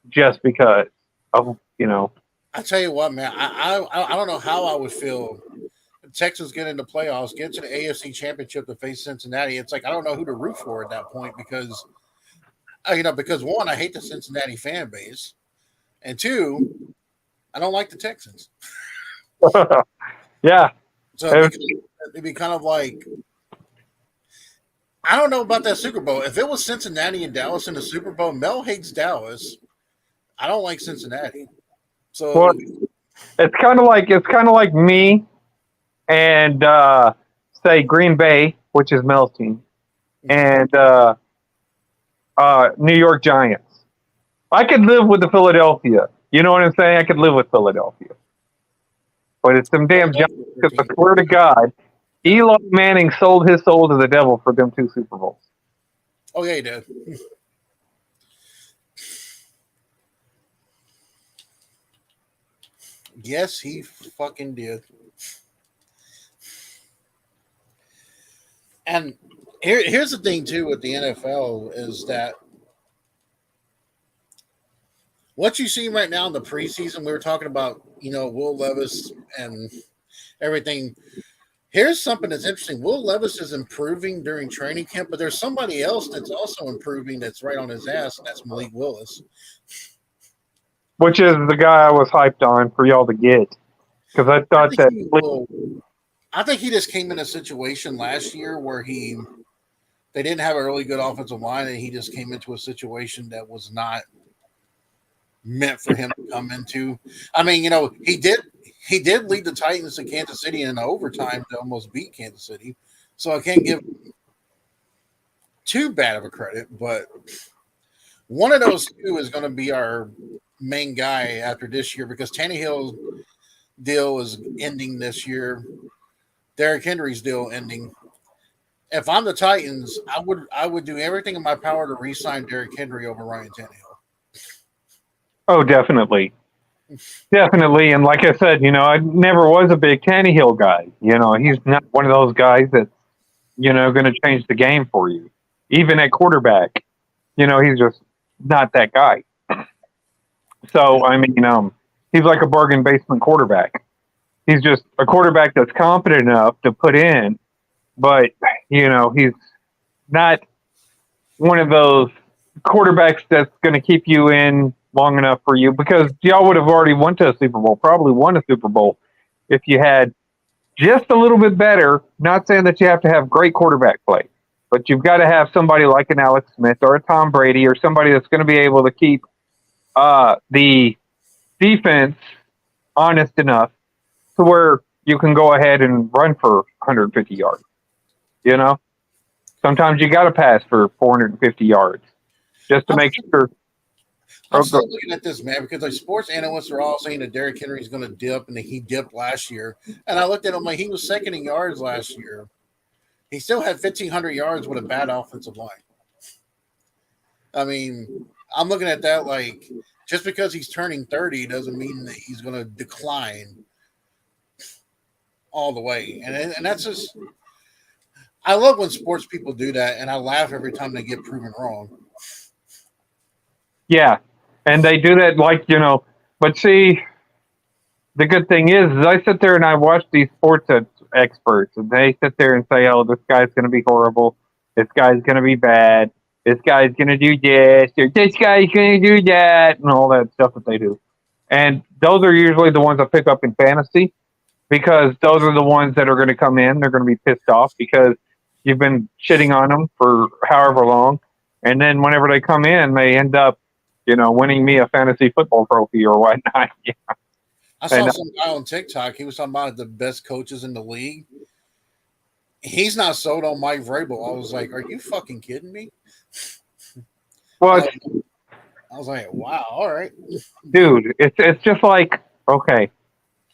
just because of I tell you what, man, I don't know how I would feel. If Texas get into playoffs, get to the AFC Championship to face Cincinnati. It's like I don't know who to root for at that point because because one, I hate the Cincinnati fan base, and two, I don't like the Texans. yeah. So it'd be kind of like I don't know about that Super Bowl. If it was Cincinnati and Dallas in the Super Bowl, Mel hates Dallas. I don't like Cincinnati. So well, it's kind of like me and say Green Bay, which is Mel's team, and New York Giants. I could live with the Philadelphia. You know what I'm saying? I could live with Philadelphia. But it's some damn Giants, because I swear to God, Eli Manning sold his soul to the devil for them 2 Super Bowls. Oh, yeah, he did. Yes, he fucking did. And here's the thing, too, with the NFL is that what you see right now in the preseason, we were talking about, Will Levis and everything. Here's something that's interesting. Will Levis is improving during training camp, but there's somebody else that's also improving that's right on his ass, and that's Malik Willis. Which is the guy I was hyped on for y'all to get. Because I thought I think he just came in a situation last year where they didn't have a really good offensive line, and he just came into a situation that was not meant for him to come into. I mean, he did lead the Titans to Kansas City in overtime to almost beat Kansas City. So I can't give too bad of a credit, but one of those two is going to be our main guy after this year because Tannehill's deal is ending this year. Derrick Henry's deal ending. If I'm the Titans, I would do everything in my power to re-sign Derrick Henry over Ryan Tannehill. Oh, definitely. Definitely. And like I said, I never was a big Tannehill guy. He's not one of those guys that's, going to change the game for you. Even at quarterback, he's just not that guy. So, I mean, he's like a bargain basement quarterback. He's just a quarterback that's competent enough to put in, but, he's not one of those quarterbacks that's going to keep you in long enough for you because y'all would have already went to a Super Bowl, probably won a Super Bowl if you had just a little bit better. Not saying that you have to have great quarterback play, but you've got to have somebody like an Alex Smith or a Tom Brady or somebody that's going to be able to keep the defense honest enough to where you can go ahead and run for 150 yards. Sometimes you got to pass for 450 yards just to make sure. I'm still looking at this, man, because like sports analysts are all saying that Derrick Henry is going to dip, and that he dipped last year. And I looked at him like he was second in yards last year. He still had 1,500 yards with a bad offensive line. I mean, I'm looking at that like just because he's turning 30 doesn't mean that he's going to decline all the way. And that's just – I love when sports people do that, and I laugh every time they get proven wrong. Yeah. And they do that but see, the good thing is I sit there and I watch these sports experts, and they sit there and say, oh, this guy's going to be horrible. This guy's going to be bad. This guy's going to do this. Or this guy's going to do that, and all that stuff that they do. And those are usually the ones I pick up in fantasy because those are the ones that are going to come in. They're going to be pissed off because you've been shitting on them for however long. And then whenever they come in, they end up winning me a fantasy football trophy or whatnot. Yeah. I saw some guy on TikTok. He was talking about the best coaches in the league. He's not sold on Mike Vrabel. I was like, are you fucking kidding me? Well, I was like, wow, all right. Dude, it's just like, okay.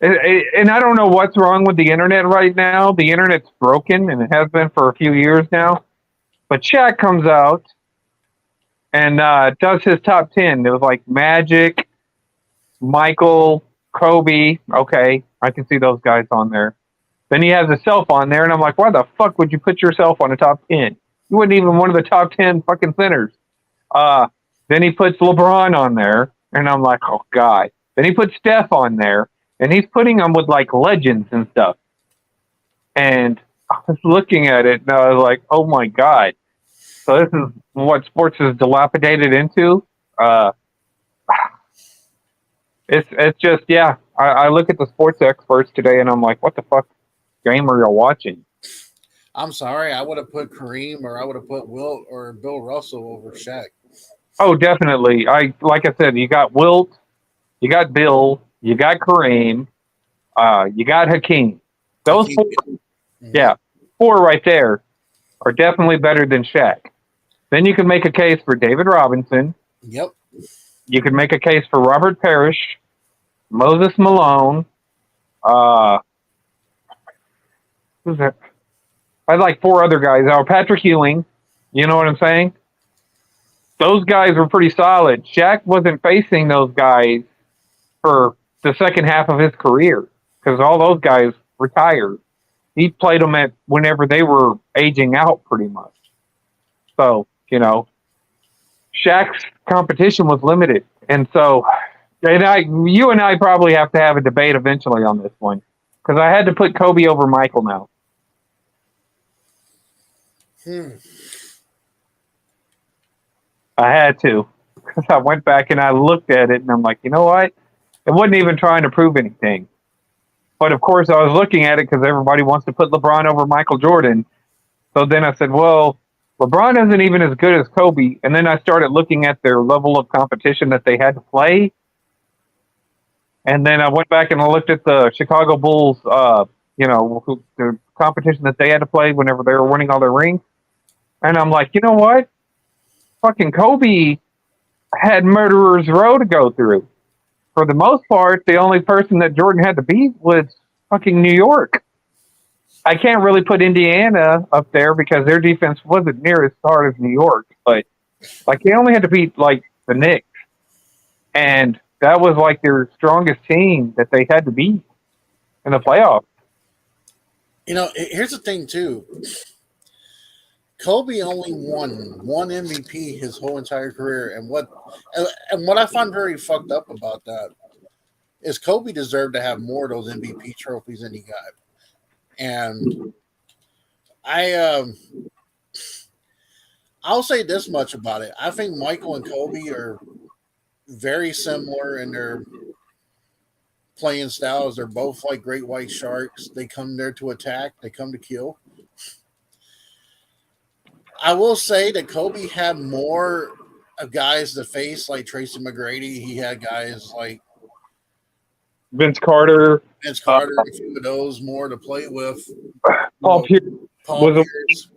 And I don't know what's wrong with the internet right now. The internet's broken, and it has been for a few years now. But Shaq comes out and does his top 10. It was like Magic, Michael, Kobe. Okay, I can see those guys on there. Then he has himself on there, and I'm like, why the fuck would you put yourself on the top 10? You weren't even one of the top 10 fucking centers. Uh, then he puts LeBron on there, and I'm like, oh, God. Then he puts Steph on there, and he's putting them with, like, legends and stuff. And I was looking at it, and I was like, oh, my God. So this is what sports is dilapidated into? It's just, yeah. I look at the sports experts today, and I'm like, what the fuck game are you watching? I'm sorry, I would have put Kareem or I would have put Wilt or Bill Russell over Shaq. Oh, definitely. Like I said, you got Wilt, you got Bill, you got Kareem, you got Hakeem. Those Hakeem. four, yeah, four right there are definitely better than Shaq. Then you can make a case for David Robinson. Yep. You could make a case for Robert Parrish, Moses Malone. Who's that? I like four other guys. Oh, Patrick Ewing. You know what I'm saying? Those guys were pretty solid. Shaq wasn't facing those guys for the second half of his career because all those guys retired. He played them at whenever they were aging out, pretty much. So, Shaq's competition was limited, and so, you and I probably have to have a debate eventually on this one because I had to put Kobe over Michael now. I had to because I went back and I looked at it and I'm like, you know what? It wasn't even trying to prove anything. But of course, I was looking at it because everybody wants to put LeBron over Michael Jordan. So then I said, well, LeBron isn't even as good as Kobe. And then I started looking at their level of competition that they had to play. And then I went back and I looked at the Chicago Bulls, the competition that they had to play whenever they were winning all their rings. And I'm like, you know what? Fucking Kobe had Murderer's Row to go through. For the most part, the only person that Jordan had to beat was fucking New York. I can't really put Indiana up there because their defense wasn't near as hard as New York. But, they only had to beat, the Knicks. And that was, their strongest team that they had to beat in the playoffs. Here's the thing, too. Kobe only won one MVP his whole entire career, and what I find very fucked up about that is Kobe deserved to have more of those MVP trophies than he got. And I'll say this much about it: I think Michael and Kobe are very similar in their playing styles. They're both like great white sharks. They come there to attack. They come to kill. I will say that Kobe had more of guys to face, like Tracy McGrady. He had guys like Vince Carter, and a few of those more to play with. Paul Pierce.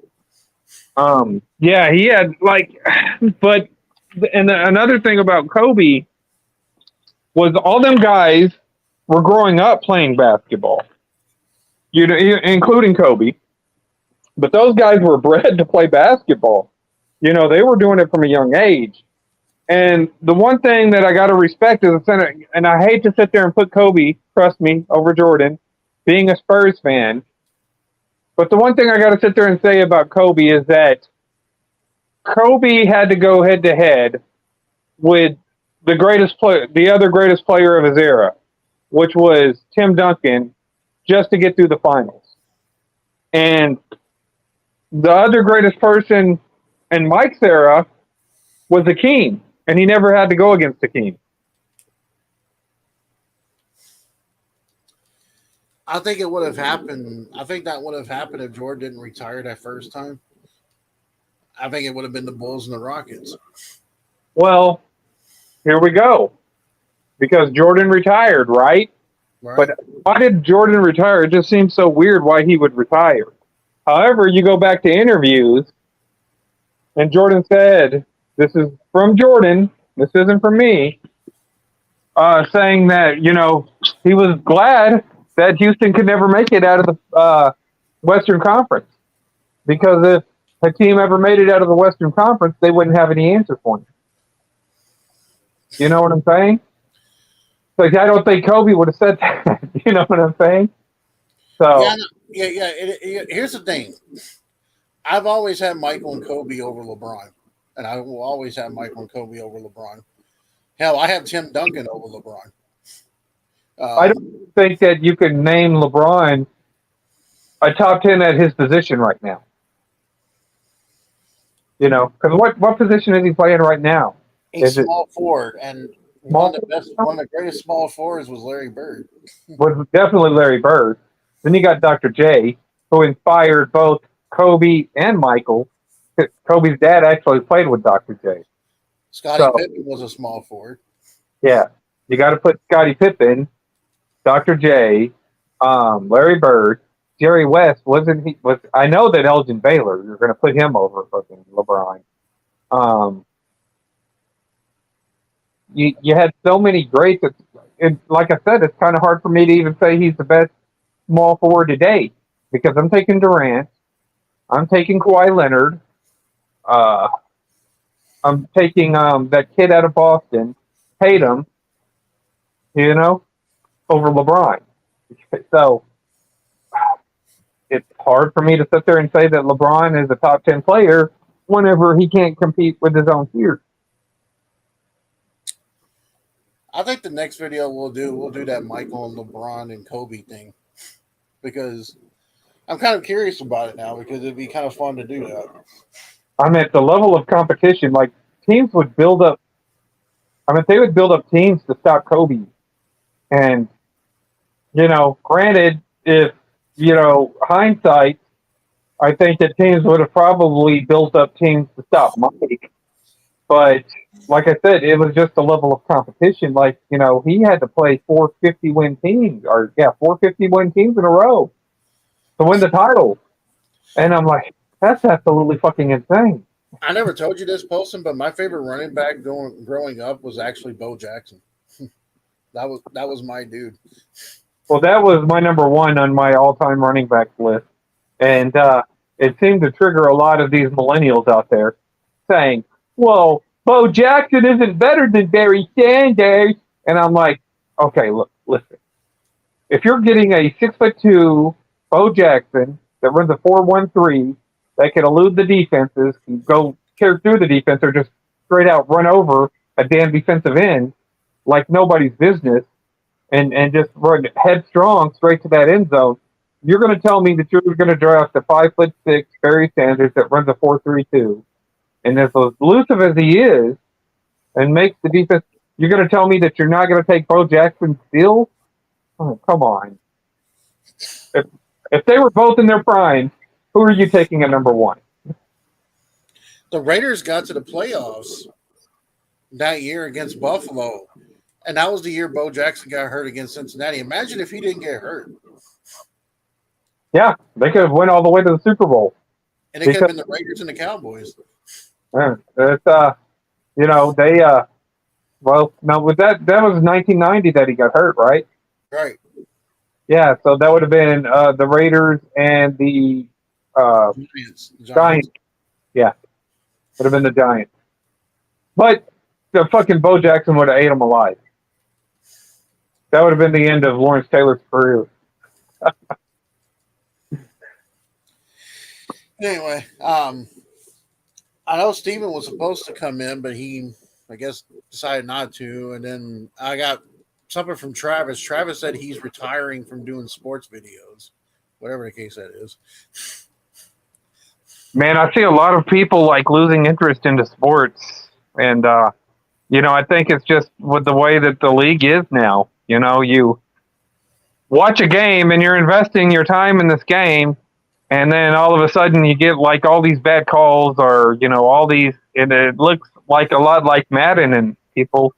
Yeah, he had but another thing about Kobe was all them guys were growing up playing basketball, including Kobe. But those guys were bred to play basketball. They were doing it from a young age. And the one thing that I got to respect as a center, and I hate to sit there and put Kobe, trust me, over Jordan, being a Spurs fan. But the one thing I got to sit there and say about Kobe is that Kobe had to go head to head with the other greatest player of his era, which was Tim Duncan, just to get through the finals. And the other greatest person in Mike's era was Hakeem, and he never had to go against Hakeem. I think it would have happened. I think that would have happened if Jordan didn't retire that first time. I think it would have been the Bulls and the Rockets. Well, here we go. Because Jordan retired, right? But why did Jordan retire? It just seems so weird why he would retire. However, you go back to interviews, and Jordan said, this is from Jordan, this isn't for me, saying that, he was glad that Houston could never make it out of the Western Conference. Because if a team ever made it out of the Western Conference, they wouldn't have any answer for him. You know what I'm saying? Like, I don't think Kobe would have said that. You know what I'm saying? So, Here's the thing. I've always had Michael and Kobe over LeBron, and I will always have Michael and Kobe over LeBron. Hell, I have Tim Duncan over LeBron. I don't think that you can name LeBron a top 10 at his position right now. Because what position is he playing right now? He's small forward, and one of the greatest small forwards was Larry Bird. Was definitely Larry Bird. Then you got Dr. J, who inspired both Kobe and Michael. Kobe's dad actually played with Dr. J. Scottie Pippen was a small forward. Yeah, you got to put Scottie Pippen, Dr. J, Larry Bird, Jerry West. I know that Elgin Baylor, you're going to put him over fucking LeBron. You had so many greats. Like I said, it's kind of hard for me to even say he's the best small forward today because I'm taking Durant, I'm taking Kawhi Leonard, I'm taking that kid out of Boston, Tatum, over LeBron. So it's hard for me to sit there and say that LeBron is a top 10 player whenever he can't compete with his own peers. I think the next video we'll do that Michael and LeBron and Kobe thing because I'm kind of curious about it now because it'd be kind of fun to do that. I mean, at the level of competition, like teams would build up. I mean, they would build up teams to stop Kobe, and granted, if hindsight, I think that teams would have probably built up teams to stop Mike. But like I said, it was just a level of competition. Like, he had to play 450-win teams, 450-win teams in a row to win the title. And I'm like, that's absolutely fucking insane. I never told you this, Poston, but my favorite running back growing up was actually Bo Jackson. That was my dude. Well, that was my number one on my all-time running back list. And it seemed to trigger a lot of these millennials out there saying, well, Bo Jackson isn't better than Barry Sanders. And I'm like, okay, look, listen. If you're getting a 6'2" Bo Jackson that runs a 4.13 that can elude the defenses, can go tear through the defense or just straight out run over a damn defensive end like nobody's business and just run headstrong straight to that end zone, you're going to tell me that you're going to draft a 5'6" Barry Sanders that runs a 4.32 and as elusive as he is and makes the defense, you're going to tell me that you're not going to take Bo Jackson still? Oh, come on. If they were both in their prime, who are you taking at number one? The Raiders got to the playoffs that year against Buffalo, and that was the year Bo Jackson got hurt against Cincinnati. Imagine if he didn't get hurt. Yeah, they could have went all the way to the Super Bowl. And it could have been the Raiders and the Cowboys. It's well, no, with that was 1990 that he got hurt, right? Right. Yeah, so that would have been the Raiders and the Giants. Yeah, would have been the Giants. But the fucking Bo Jackson would have ate him alive. That would have been the end of Lawrence Taylor's career. Anyway, I know Steven was supposed to come in, but he, I guess, decided not to. And then I got something from Travis. Travis said he's retiring from doing sports videos, whatever the case that is. Man, I see a lot of people like losing interest into sports. And, I think it's just with the way that the league is now. You watch a game and you're investing your time in this game. And then all of a sudden you get like all these bad calls or, all these, and it looks like a lot like Madden and people.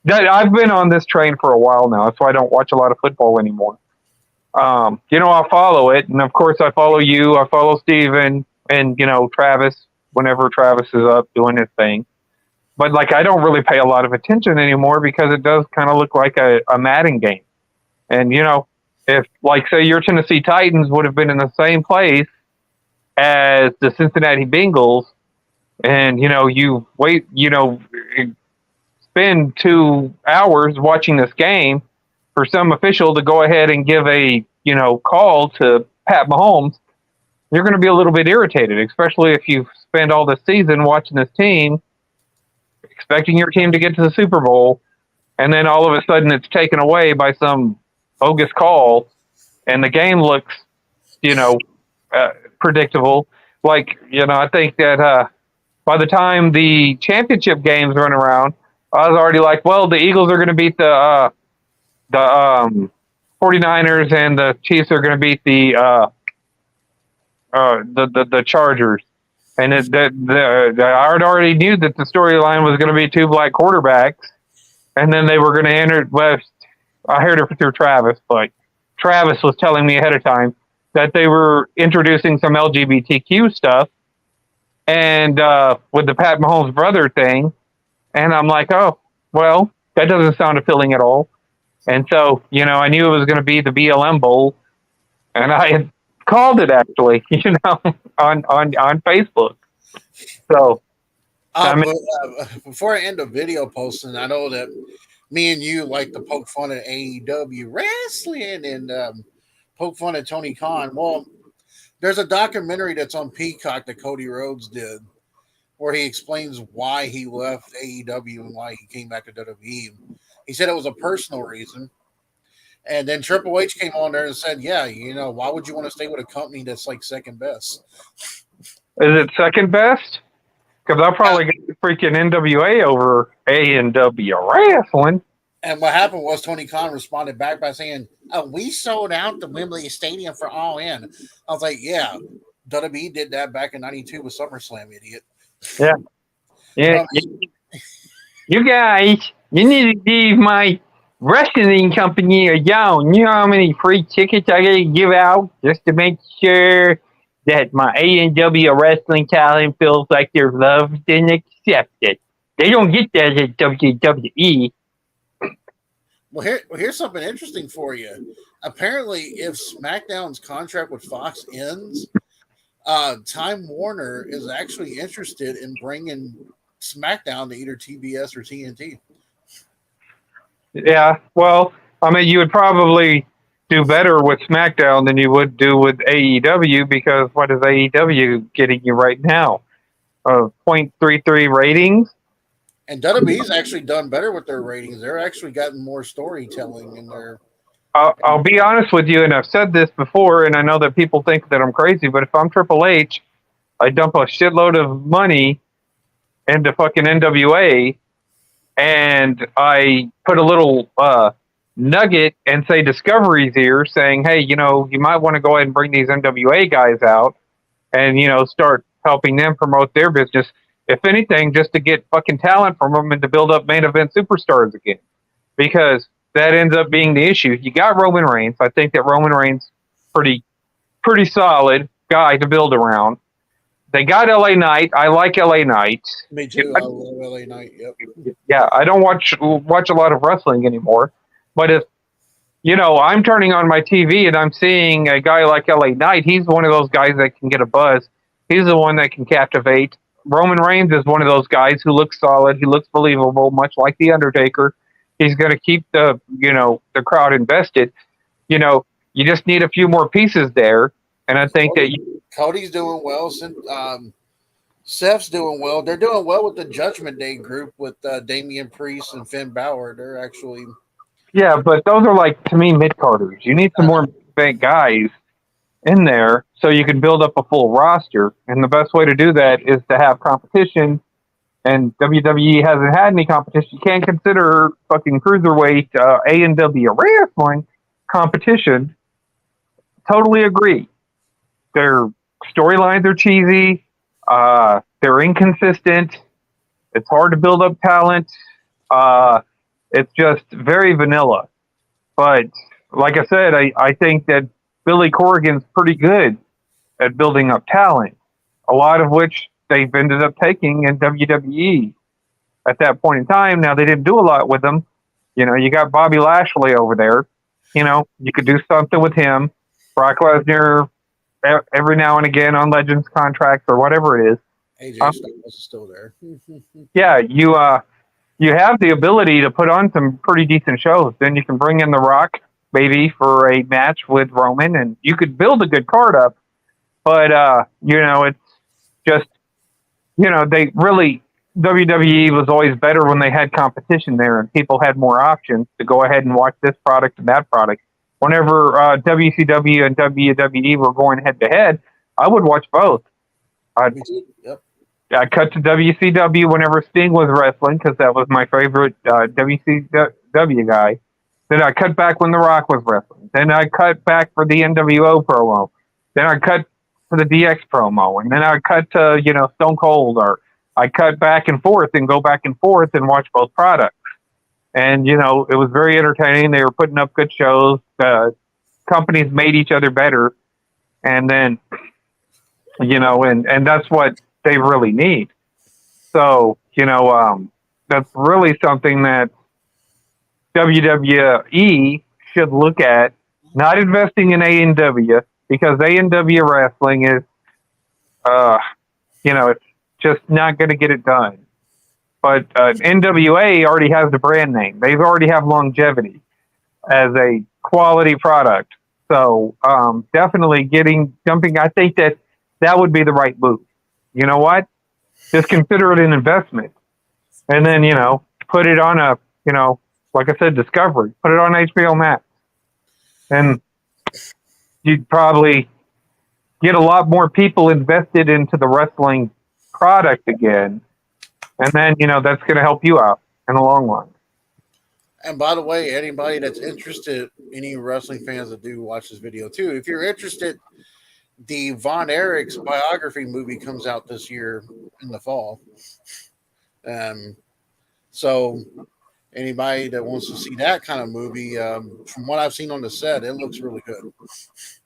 I've been on this train for a while now. That's why I don't watch a lot of football anymore. I follow it. And of course I follow you. I follow Steven and, Travis whenever Travis is up doing his thing. But like, I don't really pay a lot of attention anymore because it does kind of look like a Madden game. And if like say your Tennessee Titans would have been in the same place as the Cincinnati Bengals, and you wait, spend 2 hours watching this game for some official to go ahead and give a call to Pat Mahomes, you're going to be a little bit irritated, especially if you spend all this season watching this team, expecting your team to get to the Super Bowl, and then all of a sudden it's taken away by some bogus call, and the game looks, predictable. Like, I think that by the time the championship games run around, I was already like, well, the Eagles are going to beat the 49ers, and the Chiefs are going to beat the Chargers. And I already knew that the storyline was going to be 2 black quarterbacks, and then they were going to enter. Well, I heard it through Travis, but Travis was telling me ahead of time that they were introducing some LGBTQ stuff, and with the Pat Mahomes brother thing, and I'm like, oh, well, that doesn't sound appealing at all. And so, I knew it was going to be the BLM Bowl, and I had called it actually, on Facebook. So, before I end the video posting, I know that me and you like to poke fun at AEW wrestling and poke fun at Tony Khan. Well, there's a documentary that's on Peacock that Cody Rhodes did, where he explains why he left AEW and why he came back to WWE. He said it was a personal reason. And then Triple H came on there and said, yeah, why would you want to stay with a company that's like second best? Is it second best? Because I'll probably get the freaking NWA over A&W wrestling. And what happened was Tony Khan responded back by saying, oh, we sold out the Wembley Stadium for All In. I was like, yeah, WWE did that back in 92 with SummerSlam, idiot. Yeah. Yeah. You guys, you need to give my wrestling company a yawn. You know how many free tickets I gotta give out just to make sure that my A&W wrestling talent feels like they're loved and accepted. They don't get that at WWE. Well, here's something interesting for you. Apparently, if SmackDown's contract with Fox ends, Time Warner is actually interested in bringing SmackDown to either TBS or TNT. Yeah, well, I mean, you would probably do better with SmackDown than you would do with AEW, because what is AEW getting you right now? 0.33 ratings? And WWE's actually done better with their ratings. They're actually gotten more storytelling in their... I'll be honest with you, and I've said this before, and I know that people think that I'm crazy, but if I'm Triple H, I dump a shitload of money into fucking NWA, and I put a little nugget and say Discovery's here saying, hey, you might want to go ahead and bring these NWA guys out and, start helping them promote their business. If anything, just to get fucking talent from them and to build up main event superstars again. Because that ends up being the issue. You got Roman Reigns. I think that Roman Reigns pretty solid guy to build around. They got LA Knight. I like LA Knight. Me too. I love LA Knight. Yep. Yeah, I don't watch a lot of wrestling anymore. But if I'm turning on my TV and I'm seeing a guy like LA Knight, he's one of those guys that can get a buzz. He's the one that can captivate. Roman Reigns is one of those guys who looks solid. He looks believable, much like The Undertaker. He's going to keep the crowd invested. You just need a few more pieces there. And I think Cody's doing well. Seth's doing well. They're doing well with the Judgment Day group with Damian Priest and Finn Balor. They're actually... Yeah, but those are like, to me, mid-carders. You need some more big guys in there so you can build up a full roster. And the best way to do that is to have competition. And WWE hasn't had any competition. You can't consider fucking cruiserweight A&W wrestling competition. Totally agree. Their storylines are cheesy. They're inconsistent. It's hard to build up talent. It's just very vanilla. But like I said, I think that Billy Corgan's pretty good at building up talent, a lot of which they've ended up taking in WWE. at that point in time. Now they didn't do a lot with them. You got Bobby Lashley over there. You could do something with him. Brock Lesnar every now and again on Legends contracts or whatever it is. AJ Styles is still there. Yeah, you have the ability to put on some pretty decent shows. Then you can bring in The Rock, maybe, for a match with Roman, and you could build a good card up. But it's just they really WWE was always better when they had competition there and people had more options to go ahead and watch this product and that product. Whenever WCW and WWE were going head to head, I would watch both. Yep. I cut to WCW whenever Sting was wrestling because that was my favorite WCW guy. Then I cut back when The Rock was wrestling. Then I cut back for the NWO promo. Then I cut for the DX promo. And then I cut to, Stone Cold. Or I cut back and forth and go back and forth and watch both products. And, it was very entertaining. They were putting up good shows. Companies made each other better. And then, and that's what they really need. So, that's really something that WWE should look at, not investing in A&W, because A&W wrestling is, it's just not going to get it done. But NWA already has the brand name. They already have longevity as a quality product. So definitely jumping, I think that would be the right move. You know what? Just consider it an investment. And then, put it on like I said, Discovery. Put it on HBO Max. And you'd probably get a lot more people invested into the wrestling product again. And then, that's going to help you out in the long run. And by the way, anybody that's interested, any wrestling fans that do watch this video too, if you're interested, the Von Erich's biography movie comes out this year in the fall. So anybody that wants to see that kind of movie, from what I've seen on the set, it looks really good.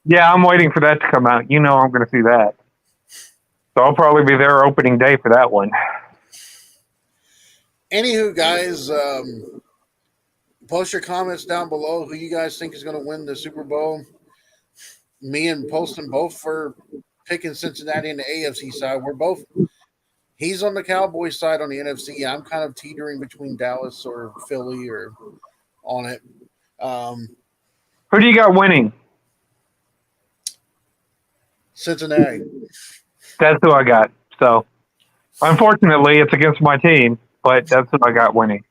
Yeah, I'm waiting for that to come out. I'm going to see that. So I'll probably be there opening day for that one. Anywho, guys, post your comments down below who you guys think is going to win the Super Bowl. Me and Poston both for picking Cincinnati in the AFC side. He's on the Cowboys side on the NFC. I'm kind of teetering between Dallas or Philly or on it. Who do you got winning? Cincinnati. That's who I got. So, unfortunately, it's against my team, but that's who I got winning.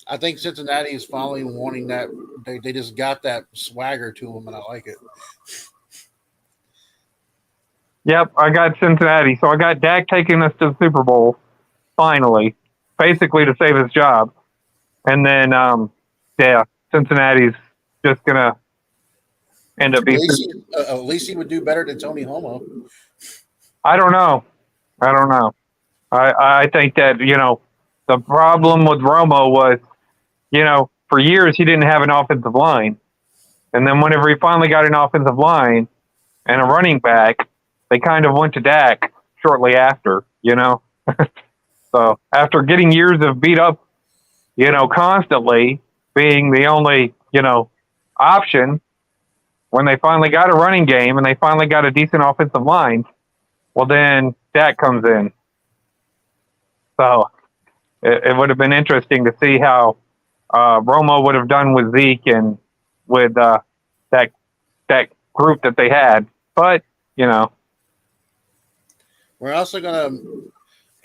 I think Cincinnati is finally wanting that. They just got that swagger to them, and I like it. Yep, I got Cincinnati. So I got Dak taking us to the Super Bowl, finally, basically to save his job. And then, Cincinnati's just going to end up being... At least he would do better than Tony Romo. I don't know. I think that, the problem with Romo was, for years he didn't have an offensive line. And then whenever he finally got an offensive line and a running back, they kind of went to Dak shortly after, So after getting years of beat up, constantly being the only, option, when they finally got a running game and they finally got a decent offensive line, well, then Dak comes in. So it would have been interesting to see how Romo would have done with Zeke and with that group that they had. But, we're also going to,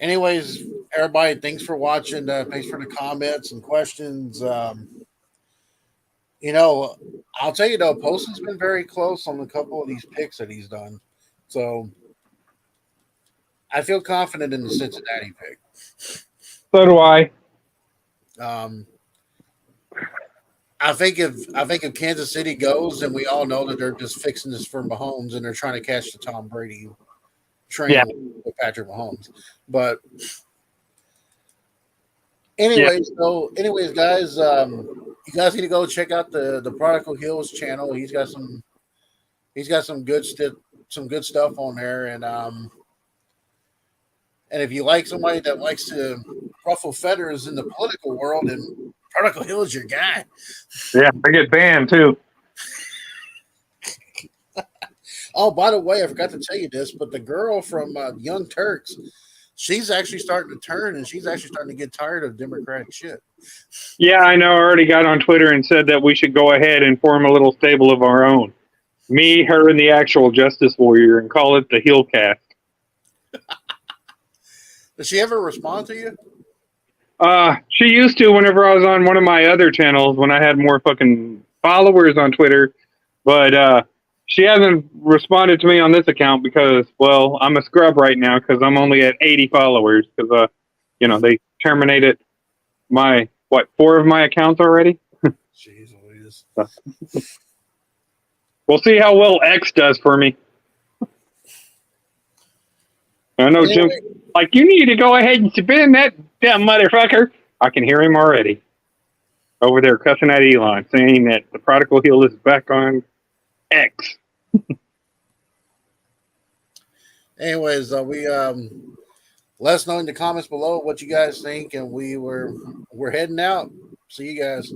anyways, everybody, thanks for watching. Thanks for the comments and questions. I'll tell you, though, Poston's been very close on a couple of these picks that he's done. So I feel confident in the Cincinnati pick. So do I. I think if Kansas City goes, then we all know that they're just fixing this for Mahomes and they're trying to catch the Tom Brady train with Patrick Mahomes. But anyways, guys, you guys need to go check out the Prodigal Hills channel. He's got some good stuff on there, and And if you like somebody that likes to ruffle feathers in the political world, and Prodigal Hill is your guy. Yeah, I get banned too. Oh, by the way, I forgot to tell you this, but the girl from Young Turks, she's actually starting to turn, and she's actually starting to get tired of Democratic shit. Yeah, I know. I already got on Twitter and said that we should go ahead and form a little stable of our own. Me, her, and the actual Justice Warrior, and call it the Heel Cast. Does she ever respond to you? She used to whenever I was on one of my other channels when I had more fucking followers on Twitter, but she hasn't responded to me on this account because, well, I'm a scrub right now because I'm only at 80 followers because, they terminated my, 4 of my accounts already? Jeez Louise. We'll see how well X does for me. I know Jim, you need to go ahead and spin that damn motherfucker. I can hear him already. Over there cussing at Elon, saying that the Prodigal Hill is back on X. Anyways, we let us know in the comments below what you guys think, and we're heading out. See you guys.